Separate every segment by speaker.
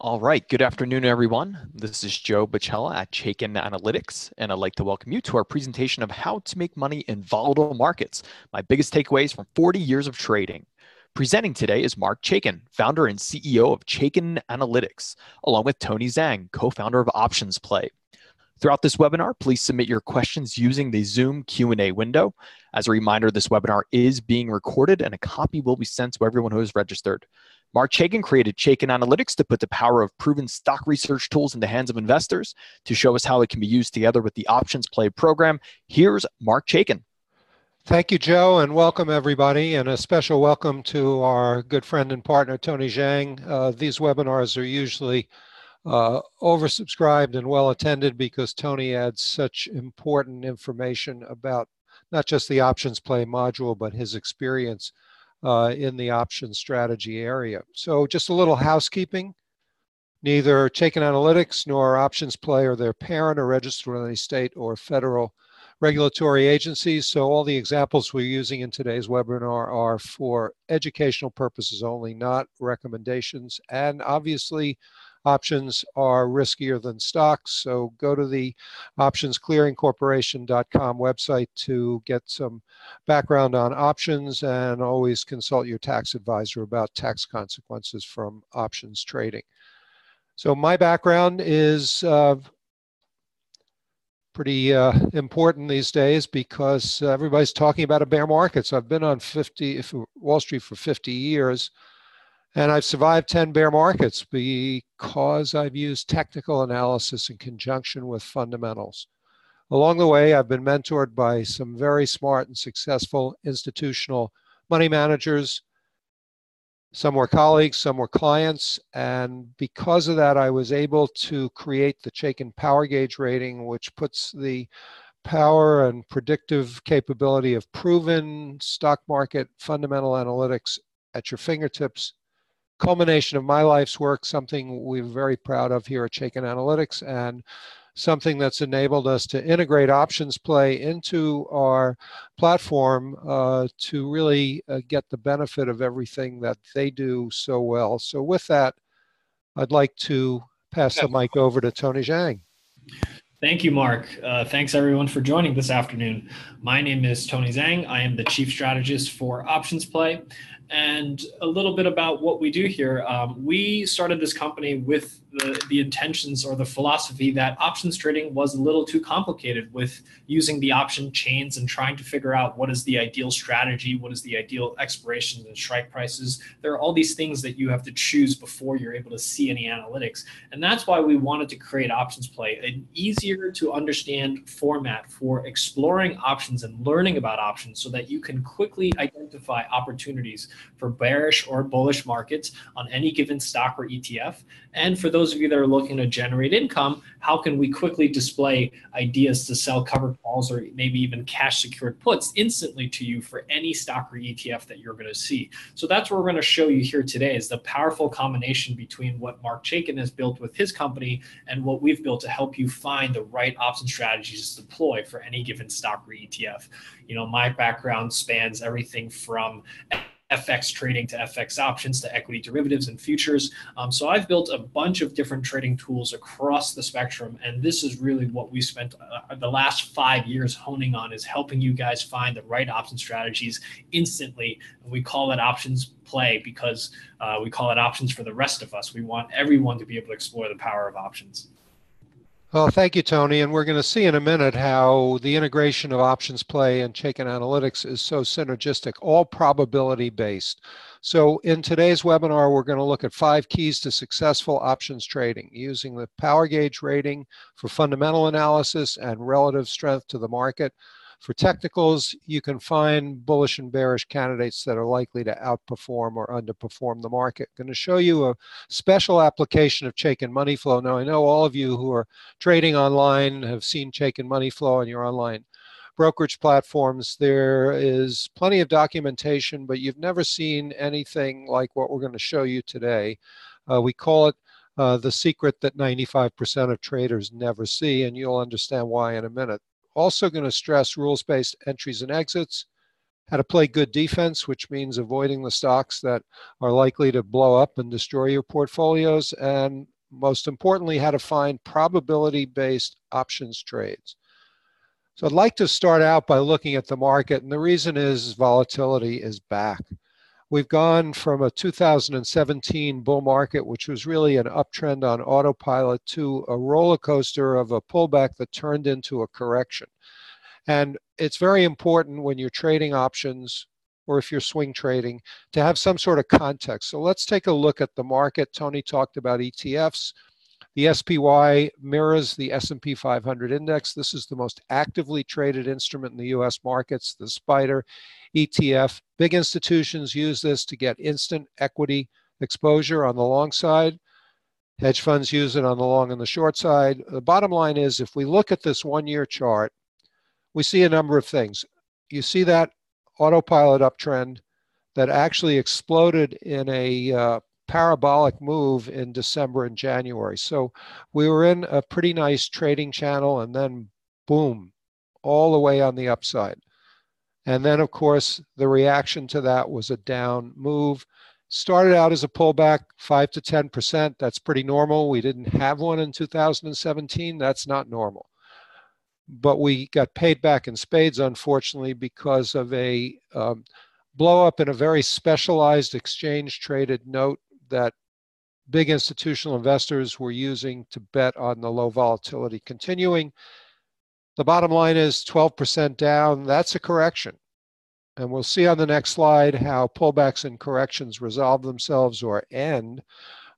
Speaker 1: All right, good afternoon, everyone. This is Joe Bacella at Chaiken Analytics, and I'd like to welcome you to our presentation of how to make money in volatile markets, my biggest takeaways from 40 years of trading. Presenting today is Mark Chaikin, founder and CEO of Chaiken Analytics, along with Tony Zhang, co-founder of Options Play. Throughout this webinar, please submit your questions using the Zoom Q&A window. As a reminder, this webinar is being recorded and a copy will be sent to everyone who is registered. Mark Chaikin created Chaiken Analytics to put the power of proven stock research tools in the hands of investors. To show us how it can be used together with the Options Play program, here's Mark Chaikin.
Speaker 2: Thank you, Joe, and welcome everybody, and a special welcome to our good friend and partner, Tony Zhang. These webinars are usually oversubscribed and well attended because Tony adds such important information about not just the Options Play module, but his experience in the option strategy area. So just a little housekeeping. Neither Chaiken Analytics nor Options Play or their parent are registered with any state or federal regulatory agencies. So all the examples we're using in today's webinar are for educational purposes only, not recommendations. And obviously, options are riskier than stocks, so go to the optionsclearingcorporation.com website to get some background on options, and always consult your tax advisor about tax consequences from options trading. So my background is pretty important these days because everybody's talking about a bear market. So I've been on Wall Street for 50 years. And I've survived 10 bear markets because I've used technical analysis in conjunction with fundamentals. Along the way, I've been mentored by some very smart and successful institutional money managers. Some were colleagues, some were clients. And because of that, I was able to create the Chaikin Power Gauge rating, which puts the power and predictive capability of proven stock market fundamental analytics at your fingertips. Culmination of my life's work, something we're very proud of here at Chaiken Analytics, and something that's enabled us to integrate Options Play into our platform to really get the benefit of everything that they do so well. So with that, I'd like to pass the mic over to Tony Zhang.
Speaker 3: Thank you, Mark. Thanks, everyone, for joining this afternoon. My name is Tony Zhang. I am the Chief Strategist for Options Play. And a little bit about what we do here. We started this company with the intentions or the philosophy that options trading was a little too complicated with using the option chains and trying to figure out what is the ideal strategy, what is the ideal expirations and strike prices. There are all these things that you have to choose before you're able to see any analytics. And that's why we wanted to create Options Play, an easier to understand format for exploring options and learning about options so that you can quickly identify opportunities for bearish or bullish markets on any given stock or ETF. And for those of you that are looking to generate income, how can we quickly display ideas to sell covered calls or maybe even cash secured puts instantly to you for any stock or ETF that you're going to see. So that's what we're going to show you here today, is the powerful combination between what Mark Chaikin has built with his company and what we've built to help you find the right option strategies to deploy for any given stock or ETF. You know, my background spans everything from FX trading to FX options to equity derivatives and futures. So I've built a bunch of different trading tools across the spectrum. And this is really what we spent the last 5 years honing on, is helping you guys find the right option strategies instantly. And we call it Options Play because we call it options for the rest of us. We want everyone to be able to explore the power of options.
Speaker 2: Well, thank you, Tony. And we're going to see in a minute how the integration of Options Play and Chaiken Analytics is so synergistic, all probability based. So in today's webinar, we're going to look at 5 keys to successful options trading using the Power Gauge rating for fundamental analysis and relative strength to the market. For technicals, you can find bullish and bearish candidates that are likely to outperform or underperform the market. I'm going to show you a special application of Chaikin Money Flow. Now, I know all of you who are trading online have seen Chaikin Money Flow on your online brokerage platforms. There is plenty of documentation, but you've never seen anything like what we're going to show you today. We call it the secret that 95% of traders never see, and you'll understand why in a minute. Also going to stress rules-based entries and exits, how to play good defense, which means avoiding the stocks that are likely to blow up and destroy your portfolios, and most importantly, how to find probability-based options trades. So I'd like to start out by looking at the market, and the reason is volatility is back. We've gone from a 2017 bull market, which was really an uptrend on autopilot, to a roller coaster of a pullback that turned into a correction. And it's very important when you're trading options, or if you're swing trading, to have some sort of context. So let's take a look at the market. Tony talked about ETFs. The SPY mirrors the S&P 500 index. This is the most actively traded instrument in the US markets, the SPDR ETF. Big institutions use this to get instant equity exposure on the long side. Hedge funds use it on the long and the short side. The bottom line is, if we look at this one-year chart, we see a number of things. You see that autopilot uptrend that actually exploded in a parabolic move in December and January. So we were in a pretty nice trading channel, and then boom, all the way on the upside. And then, of course, the reaction to that was a down move. Started out as a pullback, 5 to 10%. That's pretty normal. We didn't have one in 2017. That's not normal. But we got paid back in spades, unfortunately, because of a blow up in a very specialized exchange traded note that big institutional investors were using to bet on the low volatility continuing. The bottom line is 12% down. That's a correction. And we'll see on the next slide how pullbacks and corrections resolve themselves or end.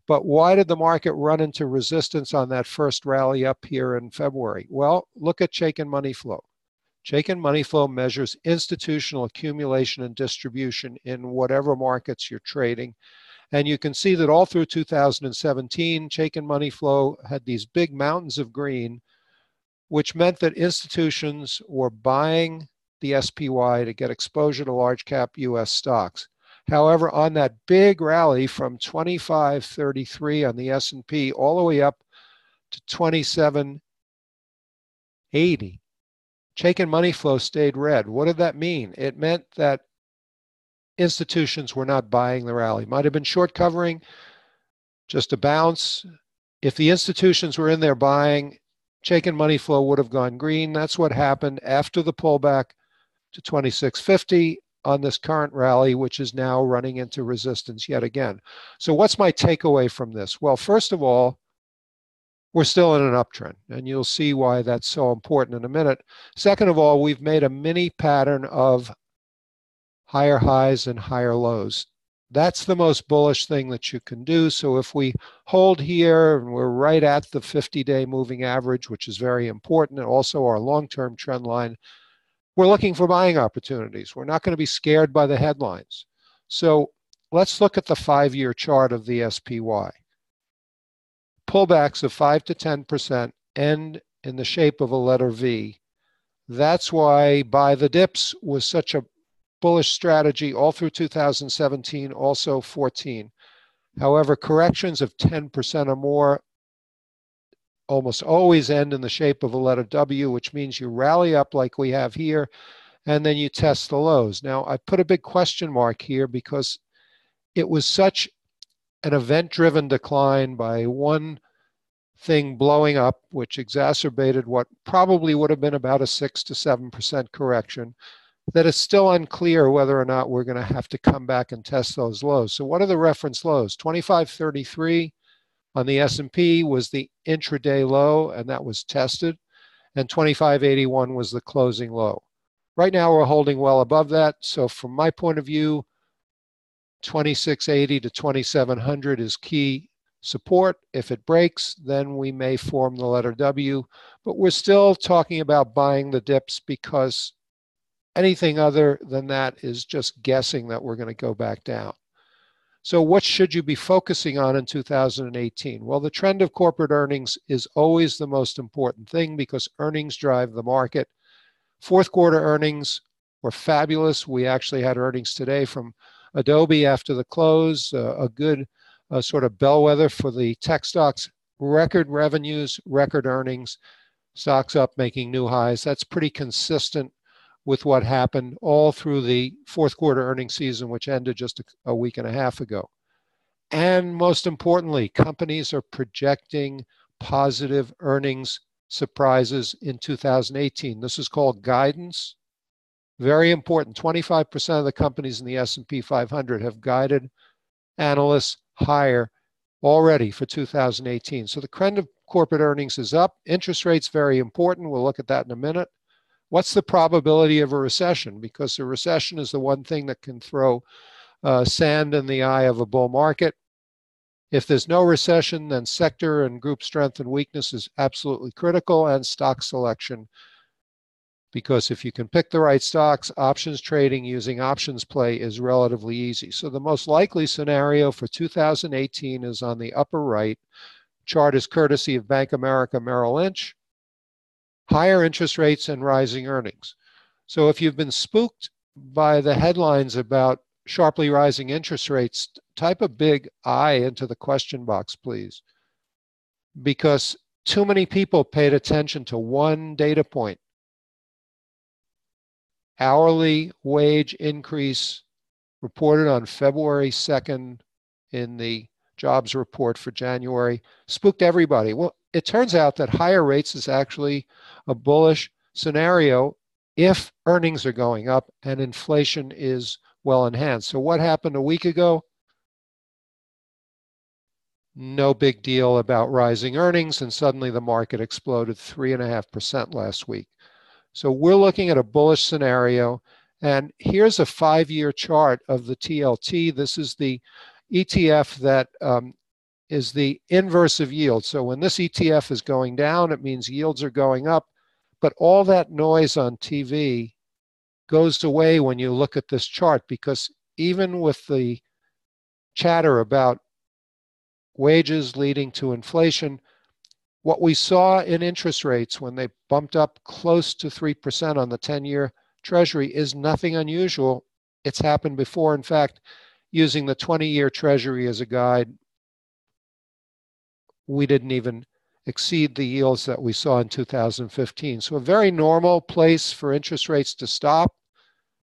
Speaker 2: But why did the market run into resistance on that first rally up here in February? Well, look at Chaikin money flow. Chaikin money flow measures institutional accumulation and distribution in whatever markets you're trading. And you can see that all through 2017, Chaikin money flow had these big mountains of green, which meant that institutions were buying the SPY to get exposure to large cap US stocks. However, on that big rally from 25.33 on the S&P all the way up to 27.80, Chaikin money flow stayed red. What did that mean? It meant that institutions were not buying the rally. Might have been short covering, just a bounce. If the institutions were in there buying, Chaikin money flow would have gone green. That's what happened after the pullback to 26.50 on this current rally, which is now running into resistance yet again. So what's my takeaway from this? Well, first of all, we're still in an uptrend, and you'll see why that's so important in a minute. Second of all, we've made a mini pattern of higher highs and higher lows. That's the most bullish thing that you can do. So if we hold here and we're right at the 50-day moving average, which is very important, and also our long-term trend line, we're looking for buying opportunities. We're not going to be scared by the headlines. So let's look at the 5-year chart of the SPY. Pullbacks of 5 to 10% end in the shape of a letter V. That's why buy the dips was such a bullish strategy all through 2017, also 14. However, corrections of 10% or more almost always end in the shape of a letter W, which means you rally up like we have here, and then you test the lows. Now, I put a big question mark here because it was such an event-driven decline by one thing blowing up, which exacerbated what probably would have been about a 6 to 7% correction, that it's still unclear whether or not we're going to have to come back and test those lows. So what are the reference lows? 25.33 on the S&P was the intraday low, and that was tested, and 25.81 was the closing low. Right now, we're holding well above that. So from my point of view, 2680 to 2700 is key support. If it breaks, then we may form the letter W, but we're still talking about buying the dips because anything other than that is just guessing that we're going to go back down. So what should you be focusing on in 2018? Well, the trend of corporate earnings is always the most important thing because earnings drive the market. Fourth quarter earnings were fabulous. We actually had earnings today from Adobe after the close, a good sort of bellwether for the tech stocks. Record revenues, record earnings, stocks up making new highs. That's pretty consistent with what happened all through the fourth quarter earnings season, which ended just a week and a half ago. And most importantly, companies are projecting positive earnings surprises in 2018. This is called guidance. Very important. 25% of the companies in the S&P 500 have guided analysts higher already for 2018. So the trend of corporate earnings is up. Interest rates, very important. We'll look at that in a minute. What's the probability of a recession? Because a recession is the one thing that can throw sand in the eye of a bull market. If there's no recession, then sector and group strength and weakness is absolutely critical, and stock selection. Because if you can pick the right stocks, options trading using options play is relatively easy. So the most likely scenario for 2018 is on the upper right. Chart is courtesy of Bank of America Merrill Lynch. Higher interest rates and rising earnings. So if you've been spooked by the headlines about sharply rising interest rates, type a big I into the question box, please. Because too many people paid attention to one data point. Hourly wage increase reported on February 2nd in the jobs report for January spooked everybody. Well, it turns out that higher rates is actually a bullish scenario if earnings are going up and inflation is well in hand. So what happened a week ago? No big deal about rising earnings, and suddenly the market exploded 3.5% last week. So we're looking at a bullish scenario, and here's a 5-year chart of the TLT. This is the ETF that is the inverse of yield. So when this ETF is going down, it means yields are going up, but all that noise on TV goes away when you look at this chart, because even with the chatter about wages leading to inflation, what we saw in interest rates when they bumped up close to 3% on the 10-year Treasury is nothing unusual. It's happened before. In fact, using the 20-year Treasury as a guide, we didn't even exceed the yields that we saw in 2015. So a very normal place for interest rates to stop.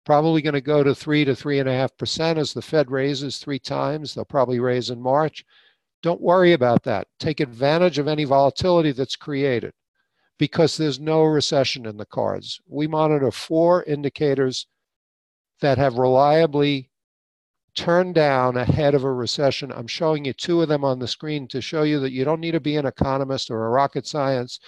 Speaker 2: Probably going to go to 3 to 3.5% as the Fed raises 3 times. They'll probably raise in March. Don't worry about that. Take advantage of any volatility that's created, because there's no recession in the cards. We monitor 4 indicators that have reliably turned down ahead of a recession. I'm showing you 2 of them on the screen to show you that you don't need to be an economist or a rocket science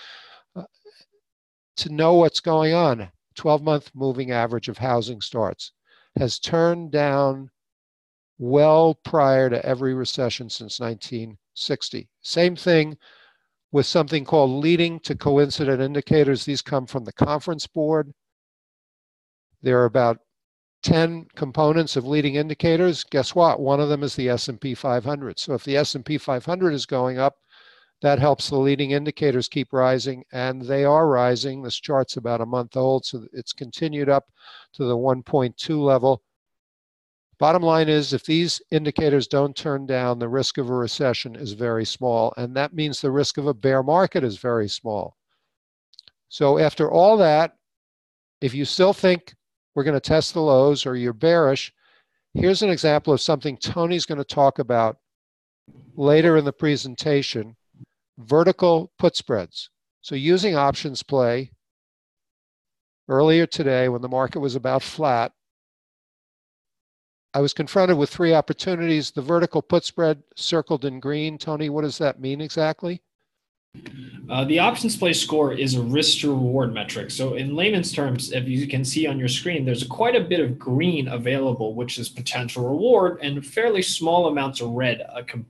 Speaker 2: to know what's going on. 12-month moving average of housing starts has turned down well prior to every recession since 1960. Same thing with something called leading to coincident indicators. These come from the Conference Board. There are about 10 components of leading indicators. Guess what? One of them is the S&P 500. So if the S&P 500 is going up, that helps the leading indicators keep rising, and they are rising. This chart's about a month old, so it's continued up to the 1.2 level. Bottom line is, if these indicators don't turn down, the risk of a recession is very small, and that means the risk of a bear market is very small. So after all that, if you still think we're going to test the lows or you're bearish, here's an example of something Tony's going to talk about later in the presentation: vertical put spreads. So using options play, earlier today when the market was about flat, I was confronted with 3 opportunities. The vertical put spread circled in green. Tony, what does that mean exactly?
Speaker 3: The options play score is a risk to reward metric. So in layman's terms, if you can see on your screen, there's quite a bit of green available, which is potential reward, and fairly small amounts of red,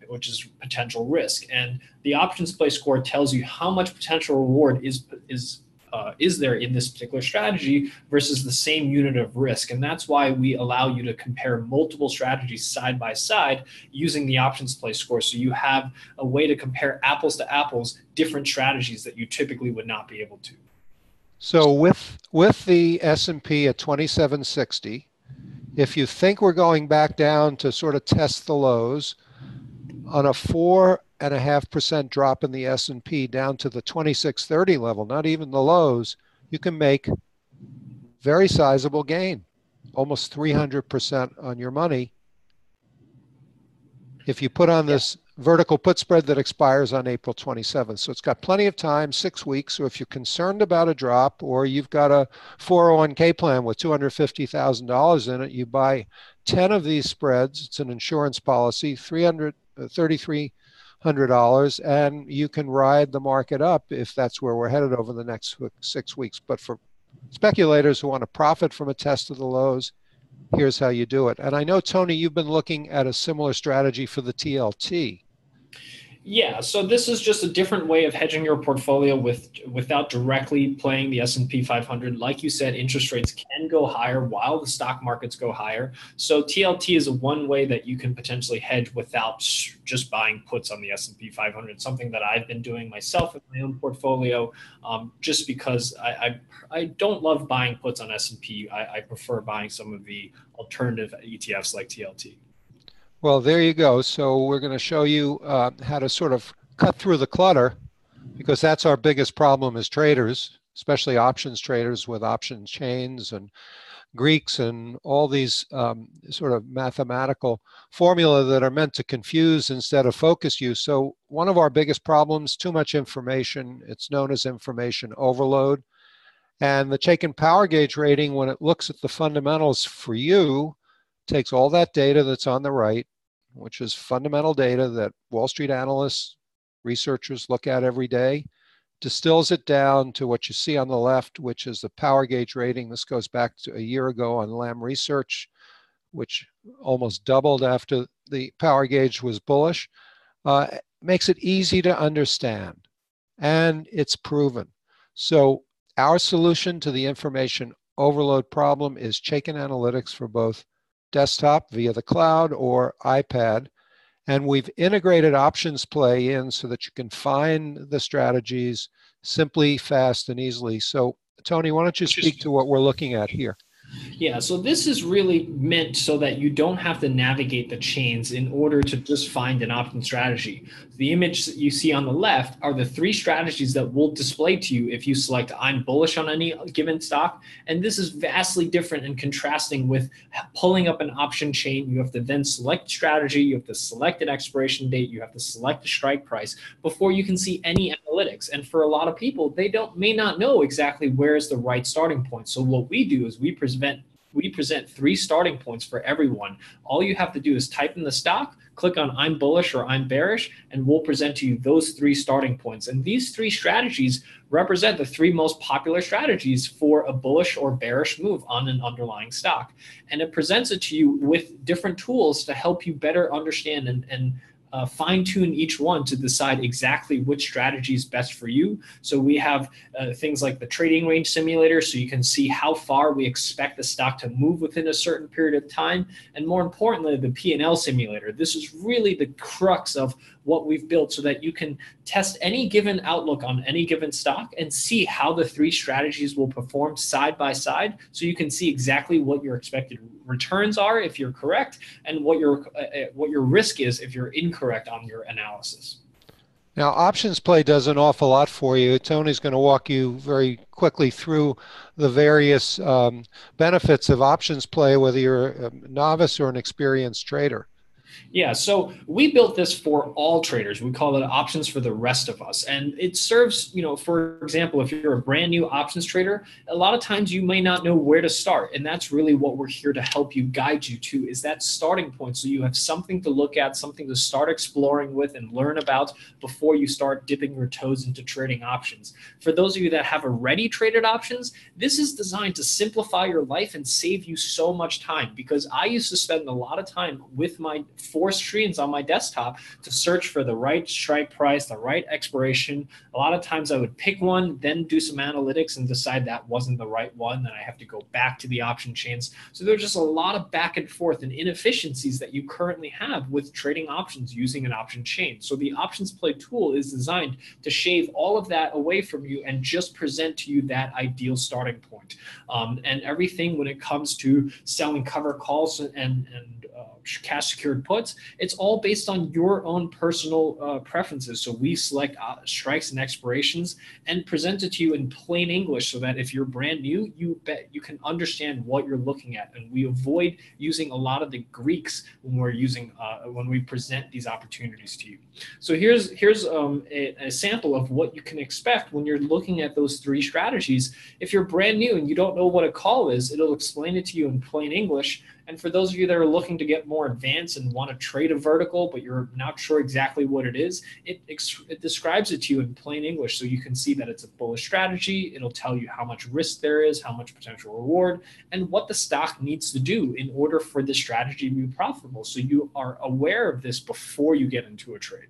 Speaker 3: which is potential risk. And the options play score tells you how much potential reward is there in this particular strategy versus the same unit of risk. And that's why we allow you to compare multiple strategies side by side using the options play score. So you have a way to compare apples to apples, different strategies that you typically would not be able to.
Speaker 2: So with the S&P at 2760, if you think we're going back down to sort of test the lows, on a 4.5% drop in the S&P down to the 2630 level, not even the lows, you can make very sizable gain, almost 300% on your money. If you put on this vertical put spread that expires on April 27th. So it's got plenty of time, 6 weeks. So if you're concerned about a drop, or you've got a 401k plan with $250,000 in it, you buy 10 of these spreads. It's an insurance policy, $3,300, and you can ride the market up if that's where we're headed over the next 6 weeks. But for speculators who want to profit from a test of the lows, here's how you do it. And I know, Tony, you've been looking at a similar strategy for the TLT.
Speaker 3: Yeah, so this is just a different way of hedging your portfolio without directly playing the S&P 500. Like you said, interest rates can go higher while the stock markets go higher. So TLT is one way that you can potentially hedge without just buying puts on the S&P 500, something that I've been doing myself in my own portfolio, just because I don't love buying puts on S&P. I prefer buying some of the alternative ETFs like TLT.
Speaker 2: Well, there you go. So we're going to show you how to sort of cut through the clutter, because that's our biggest problem as traders, especially options traders with option chains and Greeks and all these sort of mathematical formula that are meant to confuse instead of focus you. So one of our biggest problems, too much information. It's known as information overload. And the Chaikin Power Gauge rating, when it looks at the fundamentals for you, takes all that data that's on the right, which is fundamental data that Wall Street analysts, researchers look at every day, distills it down to what you see on the left, which is the power gauge rating. This goes back to a year ago on Lam Research, which almost doubled after the power gauge was bullish. Makes it easy to understand, and it's proven. So our solution to the information overload problem is Chaiken Analytics for both desktop via the cloud or iPad. And we've integrated options play in so that you can find the strategies simply, fast, and easily. So, Tony, why don't you speak to what we're looking at here?
Speaker 3: Yeah, so this is really meant so that you don't have to navigate the chains in order to just find an option strategy. The image that you see on the left are the 3 strategies that will display to you if you select I'm bullish on any given stock. And this is vastly different and contrasting with pulling up an option chain. You have to then select strategy, you have to select an expiration date, you have to select the strike price before you can see any analytics. And for a lot of people, they may not know exactly where is the right starting point. So what we do is we present 3 starting points for everyone. All you have to do is type in the stock, click on I'm bullish or I'm bearish, and we'll present to you those 3 starting points. And these 3 strategies represent the 3 most popular strategies for a bullish or bearish move on an underlying stock. And it presents it to you with different tools to help you better understand and fine-tune each one to decide exactly which strategy is best for you. So we have things like the trading range simulator, so you can see how far we expect the stock to move within a certain period of time. And more importantly, the P&L simulator. This is really the crux of what we've built so that you can test any given outlook on any given stock and see how the 3 strategies will perform side by side, so you can see exactly what your expected returns are if you're correct, and what your risk is if you're incorrect on your analysis.
Speaker 2: Now, options play does an awful lot for you. Tony's going to walk you very quickly through the various benefits of options play, whether you're a novice or an experienced trader.
Speaker 3: Yeah, so we built this for all traders. We call it options for the rest of us. And it serves, for example, if you're a brand new options trader, a lot of times you may not know where to start. And that's really what we're here to help you, guide you to, is that starting point. So you have something to look at, something to start exploring with and learn about before you start dipping your toes into trading options. For those of you that have already traded options, this is designed to simplify your life and save you so much time, because I used to spend a lot of time with my 4 screens on my desktop to search for the right strike price, the right expiration. A lot of times I would pick one, then do some analytics and decide that wasn't the right one. Then I have to go back to the option chains. So there's just a lot of back and forth and inefficiencies that you currently have with trading options using an option chain. So the options play tool is designed to shave all of that away from you and just present to you that ideal starting point. And everything when it comes to selling cover calls and cash secured puts. It's all based on your own personal preferences. So we select strikes and expirations and present it to you in plain English, so that if you're brand new, you can understand what you're looking at. And we avoid using a lot of the Greeks when we present these opportunities to you. So here's a sample of what you can expect when you're looking at those three strategies. If you're brand new and you don't know what a call is, it'll explain it to you in plain English. And for those of you that are looking to get more advanced and want to trade a vertical, but you're not sure exactly what it is, it describes it to you in plain English, so you can see that it's a bullish strategy. It'll tell you how much risk there is, how much potential reward, and what the stock needs to do in order for this strategy to be profitable. So you are aware of this before you get into a trade.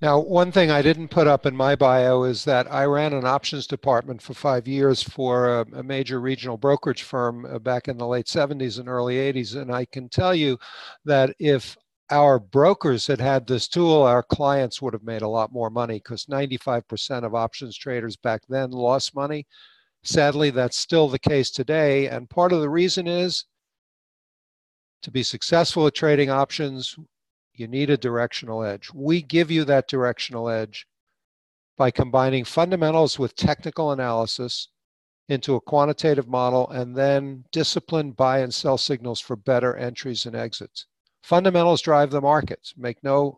Speaker 2: Now, one thing I didn't put up in my bio is that I ran an options department for 5 years for a major regional brokerage firm back in the late 70s and early 80s. And I can tell you that if our brokers had had this tool, our clients would have made a lot more money, because 95% of options traders back then lost money. Sadly, that's still the case today. And part of the reason is, to be successful at trading options, you need a directional edge. We give you that directional edge by combining fundamentals with technical analysis into a quantitative model, and then disciplined buy and sell signals for better entries and exits. Fundamentals drive the markets, make no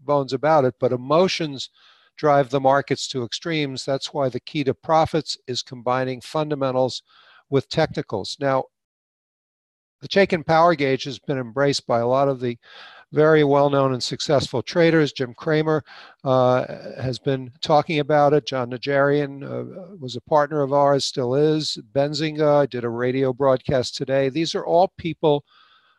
Speaker 2: bones about it, but emotions drive the markets to extremes. That's why the key to profits is combining fundamentals with technicals. Now, the Chaikin power gauge has been embraced by a lot of the very well-known and successful traders. Jim Cramer has been talking about it. John Najarian was a partner of ours, still is. Benzinga did a radio broadcast today. These are all people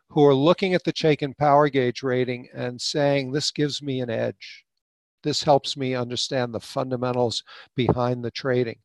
Speaker 2: who are looking at the Chaikin power gauge rating and saying, this gives me an edge. This helps me understand the fundamentals behind the trading.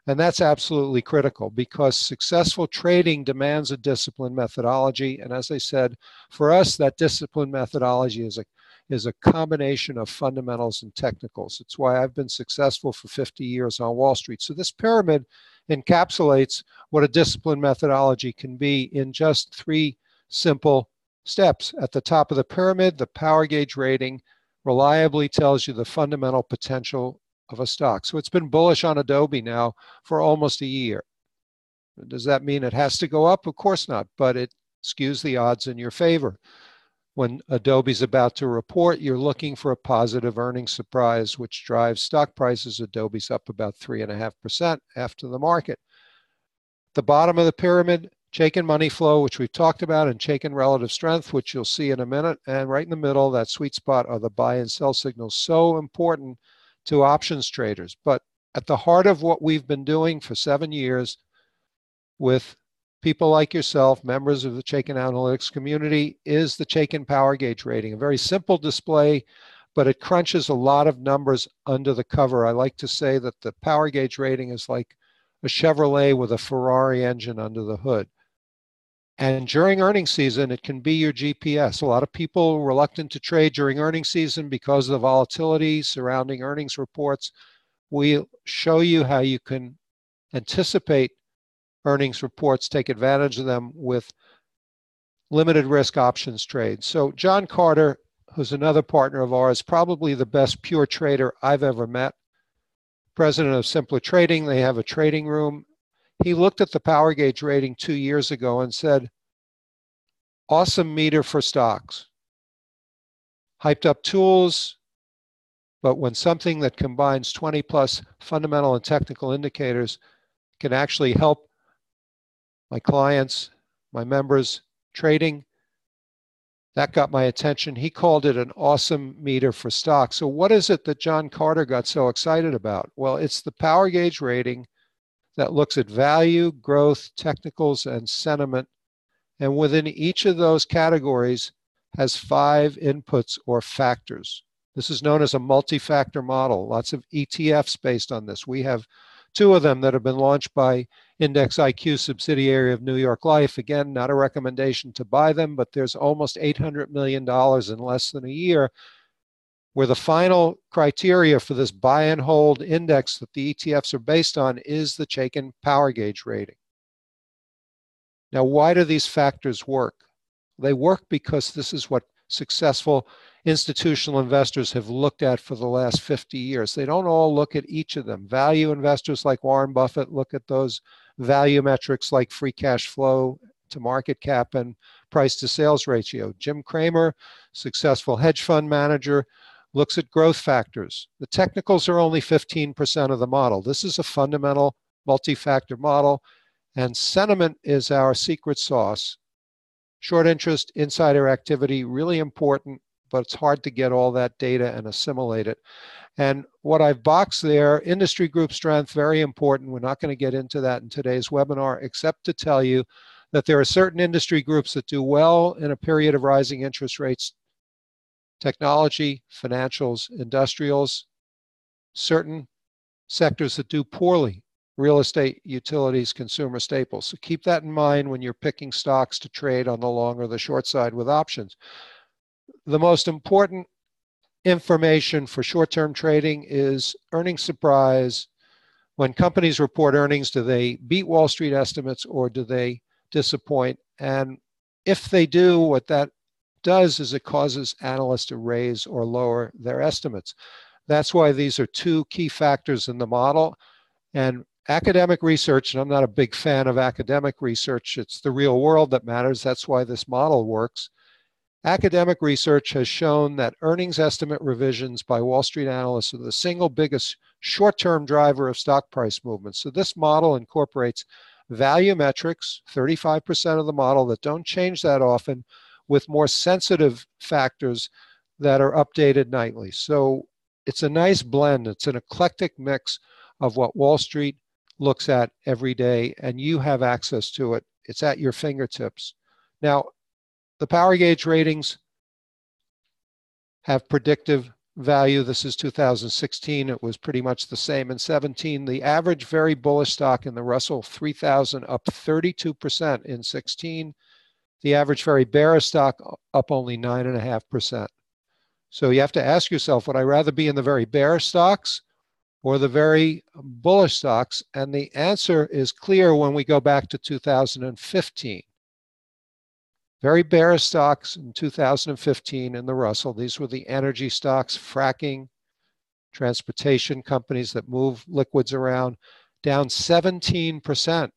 Speaker 2: And that's absolutely critical, because successful trading demands a disciplined methodology. And as I said, for us, that disciplined methodology is a combination of fundamentals and technicals. It's why I've been successful for 50 years on Wall Street. So this pyramid encapsulates what a disciplined methodology can be in just 3 simple steps. At the top of the pyramid, the power gauge rating reliably tells you the fundamental potential of a stock. So it's been bullish on Adobe now for almost a year. Does that mean it has to go up? Of course not, but it skews the odds in your favor. When Adobe's about to report, you're looking for a positive earnings surprise, which drives stock prices. Adobe's up about 3.5% after the market. The bottom of the pyramid, Chaikin money flow, which we've talked about, and Chaikin relative strength, which you'll see in a minute. And right in the middle, that sweet spot are the buy and sell signals. So important to options traders. But at the heart of what we've been doing for 7 years with people like yourself, members of the Chaiken Analytics community, is the Chaikin power gauge rating. A very simple display, but it crunches a lot of numbers under the cover. I like to say that the power gauge rating is like a Chevrolet with a Ferrari engine under the hood. And during earnings season, it can be your GPS. A lot of people are reluctant to trade during earnings season because of the volatility surrounding earnings reports. We'll show you how you can anticipate earnings reports, take advantage of them with limited risk options trades. So John Carter, who's another partner of ours, probably the best pure trader I've ever met, president of Simpler Trading. They have a trading room. He looked at the power gauge rating 2 years ago and said, awesome meter for stocks. Hyped up tools, but when something that combines 20 plus fundamental and technical indicators can actually help my clients, my members trading, that got my attention. He called it an awesome meter for stocks. So what is it that John Carter got so excited about? Well, it's the power gauge rating that looks at value, growth, technicals, and sentiment. And within each of those categories has 5 inputs or factors. This is known as a multi-factor model. Lots of ETFs based on this. We have 2 of them that have been launched by Index IQ, subsidiary of New York Life. Again, not a recommendation to buy them, but there's almost $800 million in less than a year, where the final criteria for this buy and hold index that the ETFs are based on is the Chaikin power gauge rating. Now, why do these factors work? They work because this is what successful institutional investors have looked at for the last 50 years. They don't all look at each of them. Value investors like Warren Buffett look at those value metrics like free cash flow to market cap and price to sales ratio. Jim Cramer, successful hedge fund manager, looks at growth factors. The technicals are only 15% of the model. This is a fundamental multi-factor model, and sentiment is our secret sauce. Short interest, insider activity, really important, but it's hard to get all that data and assimilate it. And what I've boxed there, industry group strength, very important. We're not going to get into that in today's webinar, except to tell you that there are certain industry groups that do well in a period of rising interest rates: technology, financials, industrials. Certain sectors that do poorly: real estate, utilities, consumer staples. So keep that in mind when you're picking stocks to trade on the long or the short side with options. The most important information for short-term trading is earnings surprise. When companies report earnings, do they beat Wall Street estimates or do they disappoint? And if they do, what that does is it causes analysts to raise or lower their estimates. That's why these are two key factors in the model. And academic research, and I'm not a big fan of academic research, it's the real world that matters. That's why this model works. Academic research has shown that earnings estimate revisions by Wall Street analysts are the single biggest short-term driver of stock price movements. So this model incorporates value metrics, 35% of the model that don't change that often, with more sensitive factors that are updated nightly. So it's a nice blend. It's an eclectic mix of what Wall Street looks at every day, and you have access to it. It's at your fingertips. Now, the power gauge ratings have predictive value. This is 2016. It was pretty much the same in 17. The average very bullish stock in the Russell 3000 up 32% in 16. The average very bearish stock up only 9.5%. So you have to ask yourself, would I rather be in the very bearish stocks or the very bullish stocks? And the answer is clear when we go back to 2015. Very bearish stocks in 2015 in the Russell. These were the energy stocks, fracking, transportation companies that move liquids around, down 17%.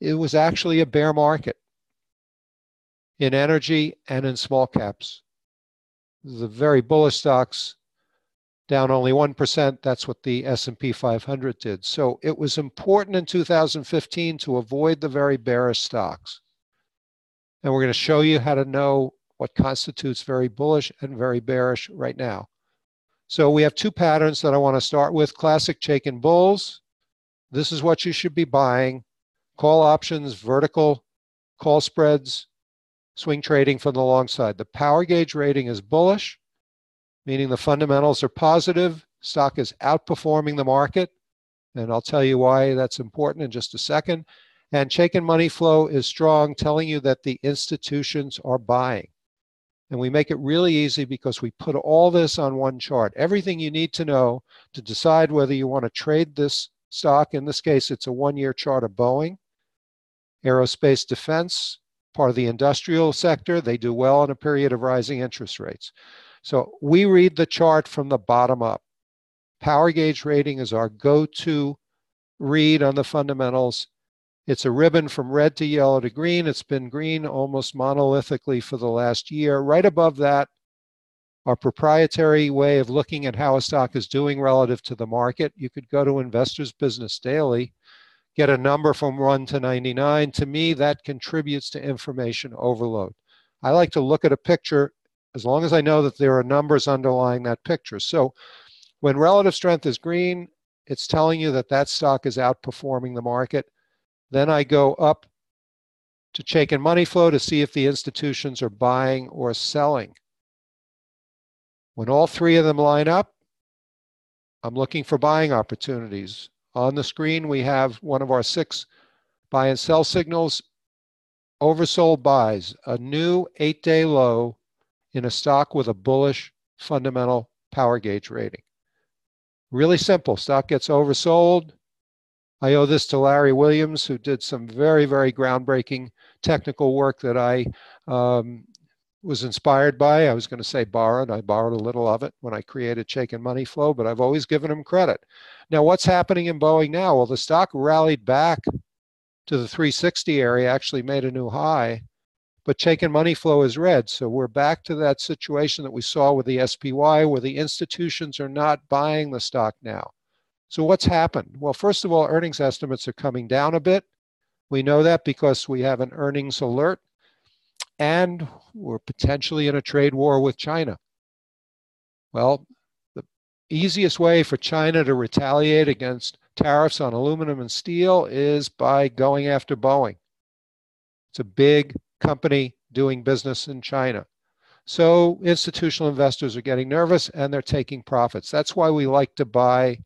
Speaker 2: It was actually a bear market in energy and in small caps. The very bullish stocks down only 1%. That's what the S&P 500 did. So it was important in 2015 to avoid the very bearish stocks. And we're going to show you how to know what constitutes very bullish and very bearish right now. So we have two patterns that I want to start with. Classic Chaikin bulls. This is what you should be buying. Call options, vertical call spreads, swing trading from the long side. The power gauge rating is bullish, meaning the fundamentals are positive. Stock is outperforming the market. And I'll tell you why that's important in just a second. And Chaikin money flow is strong, telling you that the institutions are buying. And we make it really easy because we put all this on one chart. Everything you need to know to decide whether you want to trade this stock. In this case, it's a one-year chart of Boeing. Aerospace defense, part of the industrial sector. They do well in a period of rising interest rates. So we read the chart from the bottom up. Power gauge rating is our go-to read on the fundamentals. It's a ribbon from red to yellow to green. It's been green almost monolithically for the last year. Right above that, our proprietary way of looking at how a stock is doing relative to the market. You could go to Investors Business Daily, get a number from 1 to 99. To me, that contributes to information overload. I like to look at a picture as long as I know that there are numbers underlying that picture. So when relative strength is green, it's telling you that that stock is outperforming the market. Then I go up to Chaikin money flow to see if the institutions are buying or selling. When all three of them line up, I'm looking for buying opportunities. On the screen, we have one of our 6 buy and sell signals. Oversold buys, a new 8-day low in a stock with a bullish fundamental power gauge rating. Really simple. Stock gets oversold. I owe this to Larry Williams, who did some very, very groundbreaking technical work that I was inspired by. I was going to say borrowed. I borrowed a little of it when I created Chaiken Money Flow, but I've always given him credit. Now, what's happening in Boeing now? Well, the stock rallied back to the 360 area, actually made a new high, but Chaiken Money Flow is red. So we're back to that situation that we saw with the SPY, where the institutions are not buying the stock now. So what's happened? Well, first of all, earnings estimates are coming down a bit. We know that because we have an earnings alert, and we're potentially in a trade war with China. Well, the easiest way for China to retaliate against tariffs on aluminum and steel is by going after Boeing. It's a big company doing business in China. So institutional investors are getting nervous and they're taking profits. That's why we like to buy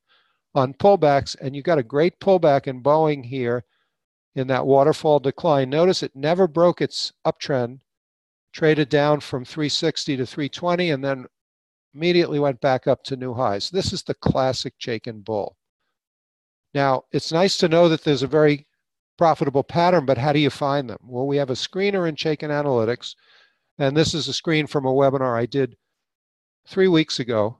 Speaker 2: on pullbacks. And you got a great pullback in Boeing here in that waterfall decline. Notice it never broke its uptrend, traded down from 360 to 320, and then immediately went back up to new highs. This is the classic Chaiken bull. Now, it's nice to know that there's a very profitable pattern, but how do you find them? Well, we have a screener in Chaiken Analytics, and this is a screen from a webinar I did 2 weeks ago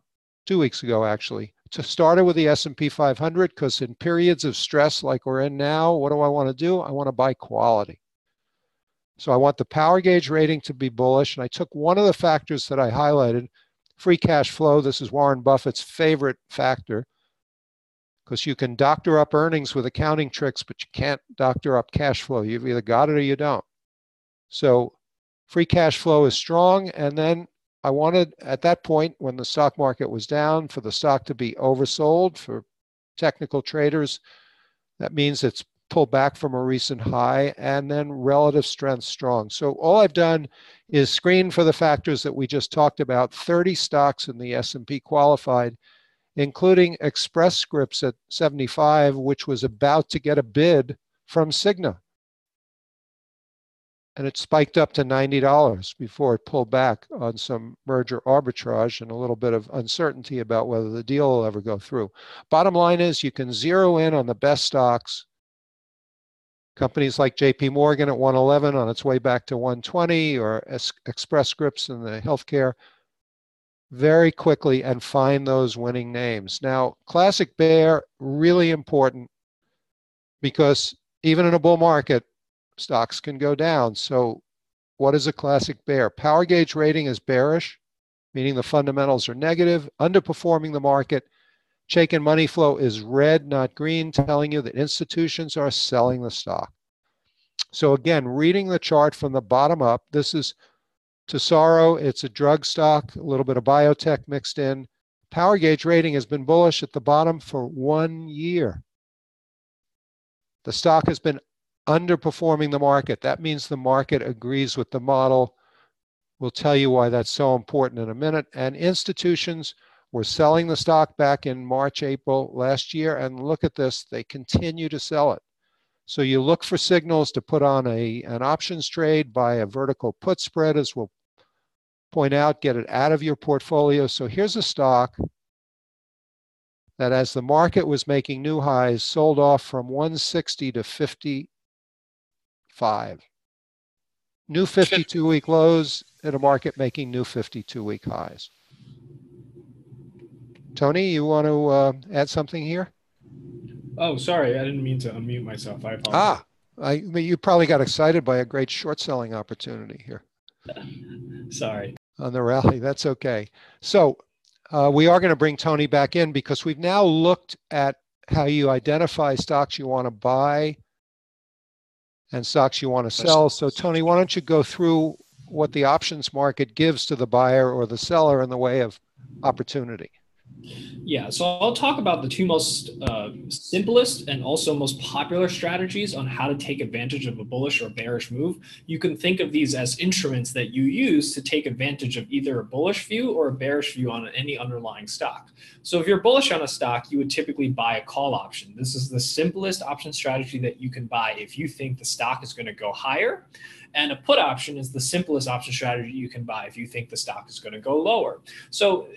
Speaker 2: actually. To start it with the S&P 500, because in periods of stress like we're in now, what do I want to do? I want to buy quality. So I want the power gauge rating to be bullish, and I took one of the factors that I highlighted, free cash flow. This is Warren Buffett's favorite factor, because you can doctor up earnings with accounting tricks, but you can't doctor up cash flow. You've either got it or you don't. So free cash flow is strong. And then I wanted, at that point, when the stock market was down, for the stock to be oversold. For technical traders, that means it's pulled back from a recent high, and then relative strength strong. So all I've done is screen for the factors that we just talked about, 30 stocks in the S&P qualified, including Express Scripts at 75, which was about to get a bid from Cigna. And it spiked up to $90 before it pulled back on some merger arbitrage and a little bit of uncertainty about whether the deal will ever go through. Bottom line is you can zero in on the best stocks. Companies like JP Morgan at 111 on its way back to 120, or Express Scripts in the healthcare, very quickly, and find those winning names. Now, classic bear, really important, because even in a bull market, stocks can go down. So what is a classic bear? Power gauge rating is bearish, meaning the fundamentals are negative, underperforming the market. Chaiken money flow is red, not green, telling you that institutions are selling the stock. So again, reading the chart from the bottom up, this is Tesoro. It's a drug stock, a little bit of biotech mixed in. Power gauge rating has been bullish at the bottom for 1 year. The stock has been underperforming the market. That means the market agrees with the model. We'll tell you why that's so important in a minute. And institutions were selling the stock back in March, April last year, and look at this, they continue to sell it. So you look for signals to put on an options trade, buy a vertical put spread, as we'll point out, get it out of your portfolio. So here's a stock that, as the market was making new highs, sold off from 160 to 55. New 52-week lows in a market making new 52-week highs. Tony, you want to add something here?
Speaker 3: Oh, sorry. I didn't mean to unmute myself. I apologize.
Speaker 2: You probably got excited by a great short selling opportunity here.
Speaker 3: Sorry.
Speaker 2: On the rally. That's okay. So we are going to bring Tony back in, because we've now looked at how you identify stocks you want to buy and stocks you want to sell. So Tony, why don't you go through what the options market gives to the buyer or the seller in the way of opportunity?
Speaker 3: Yeah, so I'll talk about the two most simplest and also most popular strategies on how to take advantage of a bullish or bearish move. You can think of these as instruments that you use to take advantage of either a bullish view or a bearish view on any underlying stock. So if you're bullish on a stock, you would typically buy a call option. This is the simplest option strategy that you can buy if you think the stock is going to go higher. And a put option is the simplest option strategy you can buy if you think the stock is going to go lower. So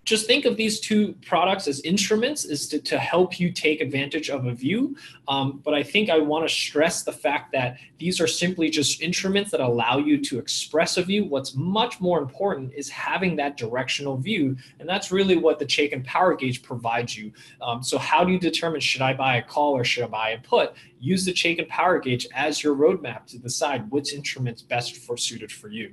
Speaker 3: just think of these two products as instruments is to help you take advantage of a view. But I think I want to stress the fact that these are simply just instruments that allow you to express a view. What's much more important is having that directional view. And that's really what the Chaikin Power Gauge provides you. So how do you determine, should I buy a call or should I buy a put? Use the Chaikin Power Gauge as your roadmap to decide which instrument's best suited for you.